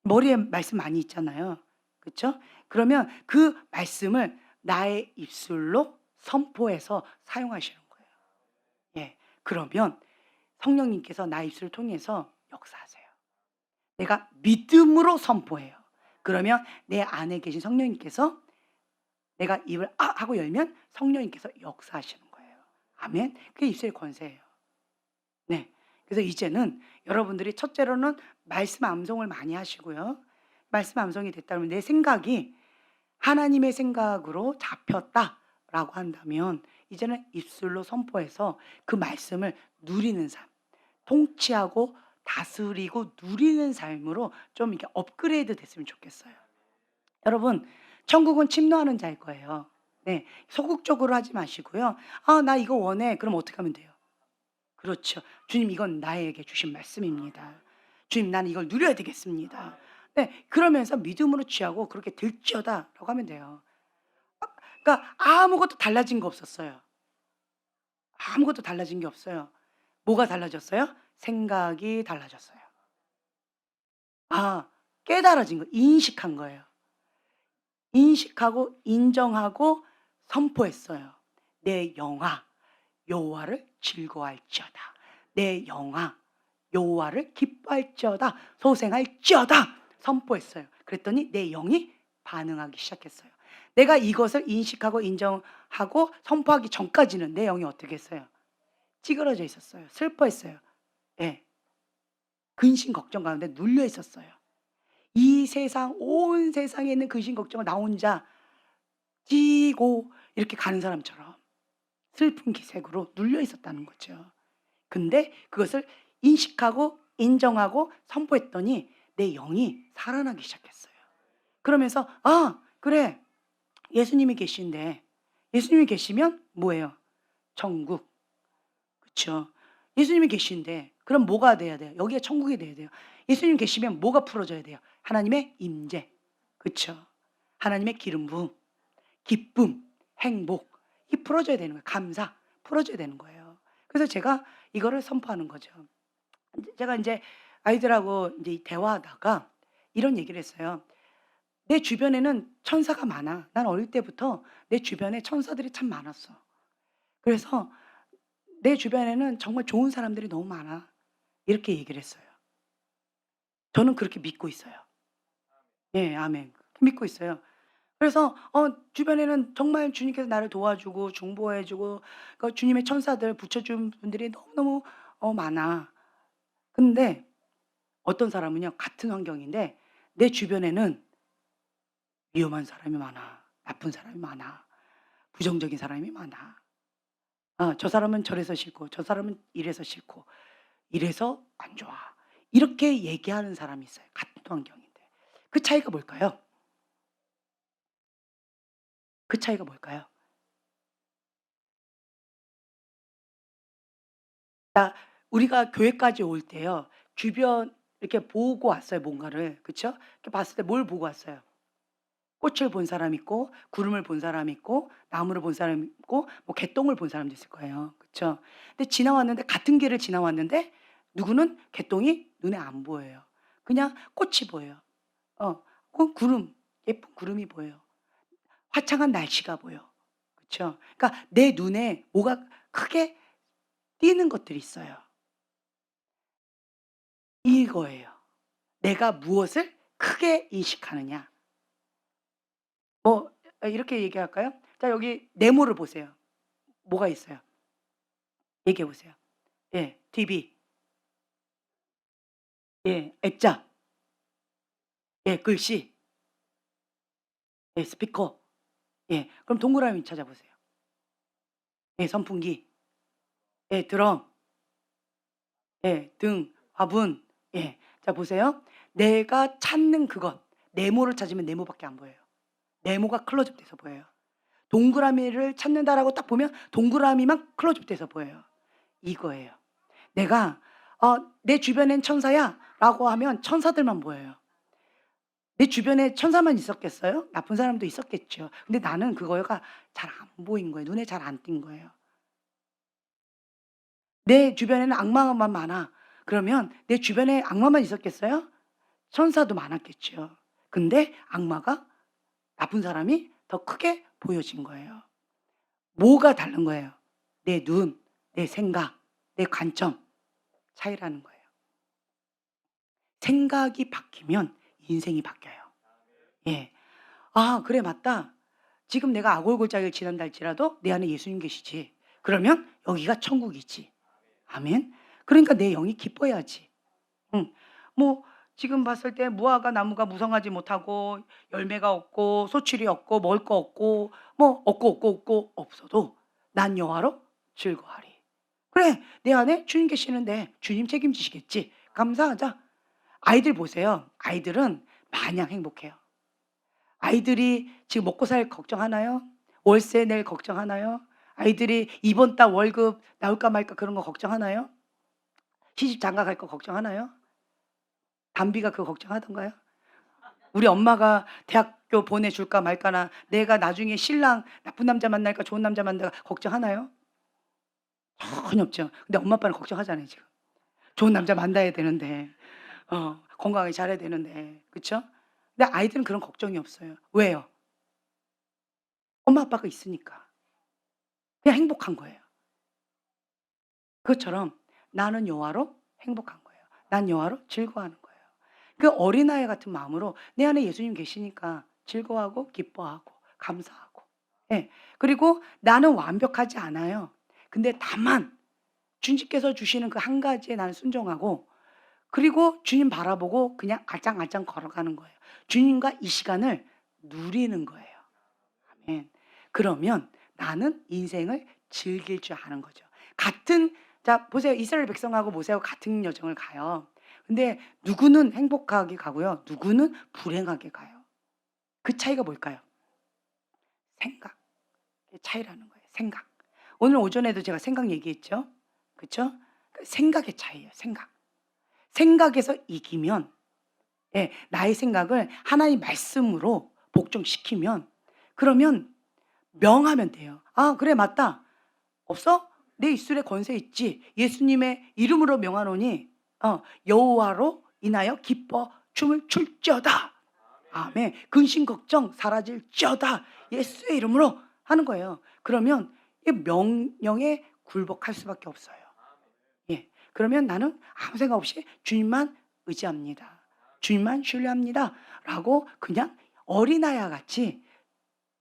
머리에 말씀 많이 있잖아요. 그쵸? 그러면 그 말씀을 나의 입술로 선포해서 사용하시는 거예요. 예. 그러면 성령님께서 나의 입술을 통해서 역사하세요. 내가 믿음으로 선포해요. 그러면 내 안에 계신 성령님께서 내가 입을 "아." 하고 열면 성령님께서 역사하시는 거예요. 아멘. 그게 입술의 권세예요. 네. 그래서 이제는 여러분들이 첫째로는 말씀 암송을 많이 하시고요. 말씀 암송이 됐다 면 내 생각이 하나님의 생각으로 잡혔다라고 한다면 이제는 입술로 선포해서 그 말씀을 누리는 삶, 통치하고 다스리고 누리는 삶으로 좀 이렇게 업그레이드 됐으면 좋겠어요. 여러분, 천국은 침노하는 자일 거예요. 네. 소극적으로 하지 마시고요. "아 나 이거 원해." 그럼 어떻게 하면 돼요? 그렇죠. "주님 이건 나에게 주신 말씀입니다. 주님 나는 이걸 누려야 되겠습니다." 네. 그러면서 믿음으로 취하고 "그렇게 될지어다."라고 하면 돼요. 그러니까 아무것도 달라진 거 없었어요. 아무것도 달라진 게 없어요. 뭐가 달라졌어요? 생각이 달라졌어요. 아 깨달아진 거 인식한 거예요. 인식하고 인정하고 선포했어요. "내 영아 여호와를 즐거워할지어다. 내 영아 여호와를 기뻐할지어다. 소생할지어다." 선포했어요. 그랬더니 내 영이 반응하기 시작했어요. 내가 이것을 인식하고 인정하고 선포하기 전까지는 내 영이 어떻게 했어요? 찌그러져 있었어요. 슬퍼했어요. 예. 근심 걱정 가운데 눌려 있었어요. 이 세상 온 세상에 있는 근심 걱정을 나 혼자 지고 이렇게 가는 사람처럼 슬픈 기색으로 눌려 있었다는 거죠. 근데 그것을 인식하고 인정하고 선포했더니 내 영이 살아나기 시작했어요. 그러면서 '아 그래. 예수님이 계신데 예수님이 계시면 뭐예요? 천국. 그쵸. 예수님이 계신데 그럼 뭐가 돼야 돼요? 여기가 천국이 돼야 돼요. 예수님 계시면 뭐가 풀어져야 돼요? 하나님의 임재. 그쵸. 하나님의 기름 부음, 기쁨, 행복 이 풀어져야 되는 거예요. 감사 풀어져야 되는 거예요. 그래서 제가 이거를 선포하는 거죠. 제가 인제 아이들하고 인제 대화하다가 이런 얘기를 했어요. "내 주변에는 천사가 많아. 난 어릴 때부터 내 주변에 천사들이 참 많았어. 그래서 내 주변에는 정말 좋은 사람들이 너무 많아." 이렇게 얘기를 했어요. 저는 그렇게 믿고 있어요. 예 아멘. 믿고 있어요. 그래서 주변에는 정말 주님께서 나를 도와주고 중보해 주고 그 주님의 천사들 붙여준 분들이 너무너무 많아. 근데 어떤 사람은요 같은 환경인데 내 주변에는 위험한 사람이 많아. 나쁜 사람이 많아. 부정적인 사람이 많아. 저 사람은 저래서 싫고 저 사람은 이래서 싫고 이래서 안 좋아. 이렇게 얘기하는 사람이 있어요 같은 환경인데. 그 차이가 뭘까요? 그 차이가 뭘까요? 나 우리가 교회까지 올 때요. 주변 이렇게 보고 왔어요 뭔가를. 그쵸? 이렇게 봤을 때 뭘 보고 왔어요? 꽃을 본 사람 있고 구름을 본 사람 있고 나무를 본 사람 있고 뭐 개똥을 본 사람도 있을 거예요. 그쵸? 근데 지나왔는데 같은 길을 지나왔는데 누구는 개똥이 눈에 안 보여요. 그냥 꽃이 보여요. 그 구름, 예쁜 구름이 보여요. 화창한 날씨가 보여. 그쵸? 그러니까 내 눈에 뭐가 크게 띄는 것들이 있어요. 이거예요. 내가 무엇을 크게 인식하느냐. 뭐 이렇게 얘기할까요? 자 여기 네모를 보세요. 뭐가 있어요? 얘기해 보세요. 예. TV. 예. 액자. 예. 글씨. 예. 스피커. 예. 그럼 동그라미 찾아 보세요. 예. 선풍기. 예. 드럼. 예. 등, 화분. 예. 자 보세요. 내가 찾는 그것, 네모를 찾으면 네모밖에 안 보여요. 네모가 클로즈업 돼서 보여요. 동그라미를 찾는다라고 딱 보면 동그라미만 클로즈업 돼서 보여요. 이거예요. 내가 "내 주변엔 천사야."라고 하면 천사들만 보여요. 내 주변에 천사만 있었겠어요? 나쁜 사람도 있었겠죠. 근데 나는 그거가 잘 안 보인 거예요. 눈에 잘 안 띈 거예요. 내 주변에는 악마만 많아. 그러면 내 주변에 악마만 있었겠어요? 천사도 많았겠죠. 근데 악마가 나쁜 사람이 더 크게 보여진 거예요. 뭐가 다른 거예요? 내 눈, 내 생각, 내 관점 차이라는 거예요. 생각이 바뀌면 인생이 바뀌어요. 예. '아 그래 맞다. 지금 내가 악월골짜기를 지난다 할지라도 내 안에 예수님 계시지. 그러면 여기가 천국이지.' 아멘. 그러니까 내 영이 기뻐야지. 응. 뭐 지금 봤을 때 무화과 나무가 무성하지 못하고 열매가 없고 소출이 없고 먹을 거 없고 뭐 없고 없어도 난 여호와로 즐거워하리. 그래 내 안에 주님 계시는데 주님 책임지시겠지. 감사하자. 아이들 보세요. 아이들은 마냥 행복해요. 아이들이 지금 먹고 살 걱정하나요? 월세 낼 걱정하나요? 아이들이 이번 달 월급 나올까 말까 그런 거 걱정하나요? 시집 장가 갈 거 걱정하나요? 담비가 그거 걱정하던가요? 우리 엄마가 대학교 보내줄까 말까나 내가 나중에 신랑 나쁜 남자 만날까 좋은 남자 만날까 걱정하나요? 전혀 없죠. 근데 엄마 아빠는 걱정하잖아요 지금. 좋은 남자 만나야 되는데 건강하게 잘해야 되는데 그쵸? 근데 아이들은 그런 걱정이 없어요. 왜요? 엄마 아빠가 있으니까. 그냥 행복한 거예요. 그것처럼 나는 여호와로 행복한 거예요. 난 여호와로 즐거워하는 거예요. 그 어린아이 같은 마음으로 내 안에 예수님 계시니까 즐거워하고 기뻐하고 감사하고 예. 그리고 나는 완벽하지 않아요. 근데 다만 주님께서 주시는 그 한 가지에 나는 순종하고 그리고 주님 바라보고 그냥 알짱알짱 걸어가는 거예요. 주님과 이 시간을 누리는 거예요. 아멘. 그러면 나는 인생을 즐길 줄 아는 거죠. 같은 자 보세요. 이스라엘 백성하고 모세하고 같은 여정을 가요. 근데 누구는 행복하게 가고요. 누구는 불행하게 가요. 그 차이가 뭘까요? 생각의 차이라는 거예요. 생각. 오늘 오전에도 제가 생각 얘기했죠. 그쵸? 그 생각의 차이예요. 생각. 생각에서 이기면 예, 나의 생각을 하나님 말씀으로 복종시키면 그러면 명하면 돼요. '아 그래 맞다. 없어? 내 입술에 권세 있지. 예수님의 이름으로 명하노니 여호와로 인하여 기뻐 춤을 출지어다.' 아멘. 근심 걱정 사라질지어다. 예수의 이름으로 하는 거예요. 그러면 이 명령에 굴복할 수밖에 없어요. 예. 그러면 나는 아무 생각 없이 주님만 의지합니다. 주님만 신뢰합니다라고 그냥 어린아이와 같이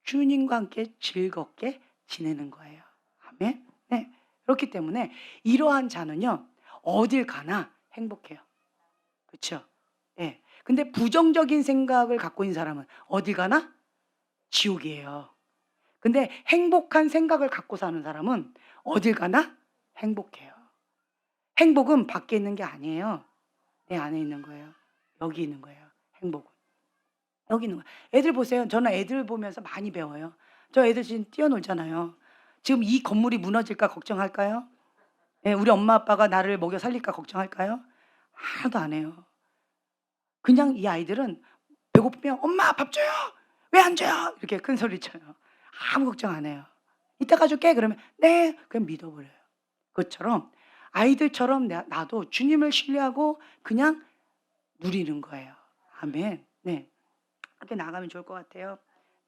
주님과 함께 즐겁게 지내는 거예요. 아멘. 네. 그렇기 때문에 이러한 자는요. 어딜 가나 행복해요. 그쵸? 예. 근데 부정적인 생각을 갖고 있는 사람은 어딜 가나 지옥이에요. 근데 행복한 생각을 갖고 사는 사람은 어딜 가나 행복해요. 행복은 밖에 있는 게 아니에요. 내 안에 있는 거예요. 여기 있는 거예요. 행복은. 여기 있는 거예요. 애들 보세요. 저는 애들 보면서 많이 배워요. 저 애들 지금 뛰어놀잖아요. 지금 이 건물이 무너질까 걱정할까요? 예, 우리 엄마 아빠가 나를 먹여 살릴까 걱정할까요? 하나도 안 해요. 그냥 이 아이들은 배고프면 "엄마 밥 줘요. 왜 안 줘요?" 이렇게 큰 소리 쳐요. 아무 걱정 안 해요. "이따가 줄게." 그러면 "네." 그냥 믿어 버려요. 그것처럼 아이들처럼 나도 주님을 신뢰하고 그냥 누리는 거예요. 아멘. 네. 그렇게 나가면 좋을 것 같아요.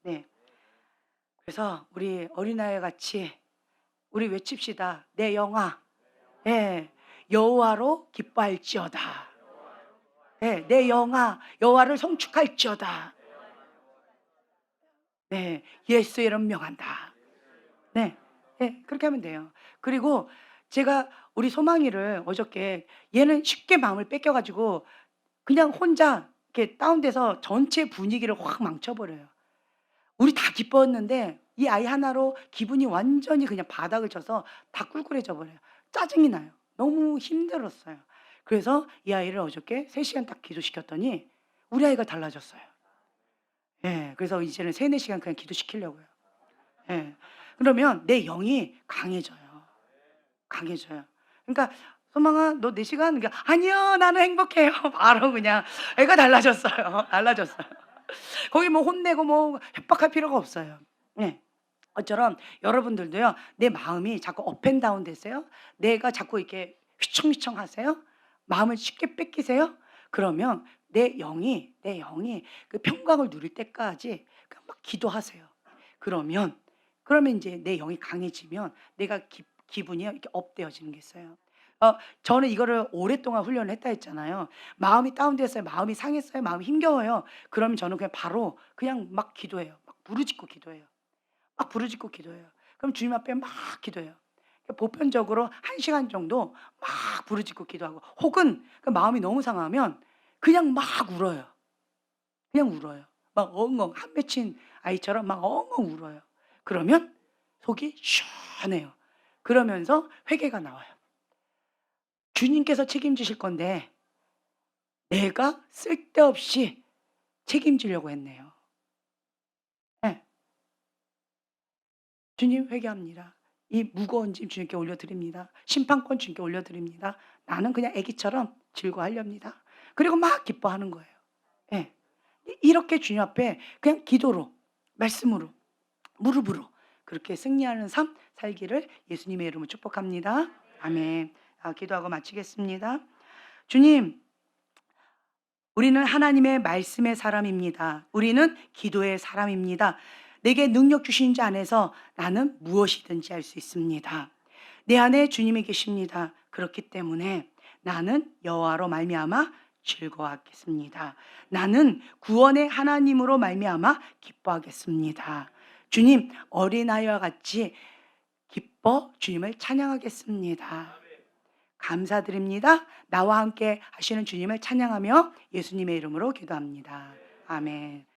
네. 그래서 우리 어린아이 같이 우리 외칩시다. "내 영아 예 여호와로 기뻐할지어다." 예. "내 영아 여호와를 송축할지어다." 네. 예수의 이름 명한다. 네. 예. 그렇게 하면 돼요. 그리고 제가 우리 소망이를 어저께 얘는 쉽게 마음을 뺏겨 가지고 그냥 혼자 이렇게 다운돼서 전체 분위기를 확 망쳐 버려요. 우리 다 기뻤는데 이 아이 하나로 기분이 완전히 그냥 바닥을 쳐서 다 꿀꿀해져 버려요. 짜증이 나요. 너무 힘들었어요. 그래서 이 아이를 어저께 3 시간 딱 기도시켰더니 우리 아이가 달라졌어요. 예. 그래서 이제는 3-4시간 그냥 기도시키려고요. 예. 그러면 내 영이 강해져요. 강해져요. 그러니까 "소망아 너 4 시간?" 그러니까 "아니요. 나는 행복해요." 바로 그냥 애가 달라졌어요. 달라졌어요. 거기 뭐 혼내고 뭐 협박할 필요가 없어요. 예. 것처럼 여러분들도요. 내 마음이 자꾸 업 앤 다운 되세요? 내가 자꾸 이렇게 휘청휘청하세요? 마음을 쉽게 뺏기세요? 그러면 내 영이 그 평강을 누릴 때까지 그냥 막 기도하세요. 그러면 인제 내 영이 강해지면 내가 기분이 이렇게 업되어지는 게 있어요. 저는 이거를 오랫동안 훈련을 했다 했잖아요. 마음이 다운됐어요. 마음이 상했어요. 마음이 힘겨워요. 그러면 저는 그냥 바로 그냥 막 기도해요. 막 부르짖고 기도해요. 막 부르짖고 기도해요. 그럼 주님 앞에 막 기도해요. 보편적으로 1 시간 정도 막 부르짖고 기도하고 혹은 그 마음이 너무 상하면 그냥 막 울어요. 그냥 울어요. 막 엉엉 한 맺힌 아이처럼 막 엉엉 울어요. 그러면 속이 시원해요. 그러면서 회개가 나와요. 주님께서 책임지실 건데 내가 쓸데없이 책임지려고 했네요. 예. 주님 회개합니다. 이 무거운 짐 주님께 올려드립니다. 심판권 주님께 올려드립니다. 나는 그냥 애기처럼 즐거워하렵니다. 그리고 막 기뻐하는 거예요. 예. 이렇게 주님 앞에 그냥 기도로, 말씀으로, 무릎으로 그렇게 승리하는 삶 살기를 예수님의 이름으로 축복합니다. 아멘. 기도하고 마치겠습니다. 주님, 우리는 하나님의 말씀의 사람입니다. 우리는 기도의 사람입니다. 내게 능력 주신 자 안에서 나는 무엇이든지 할 수 있습니다. 내 안에 주님이 계십니다. 그렇기 때문에 나는 여호와로 말미암아 즐거워하겠습니다. 나는 구원의 하나님으로 말미암아 기뻐하겠습니다. 주님, 어린아이와 같이 기뻐 주님을 찬양하겠습니다. 감사드립니다. 나와 함께 하시는 주님을 찬양하며 예수님의 이름으로 기도합니다. 아멘.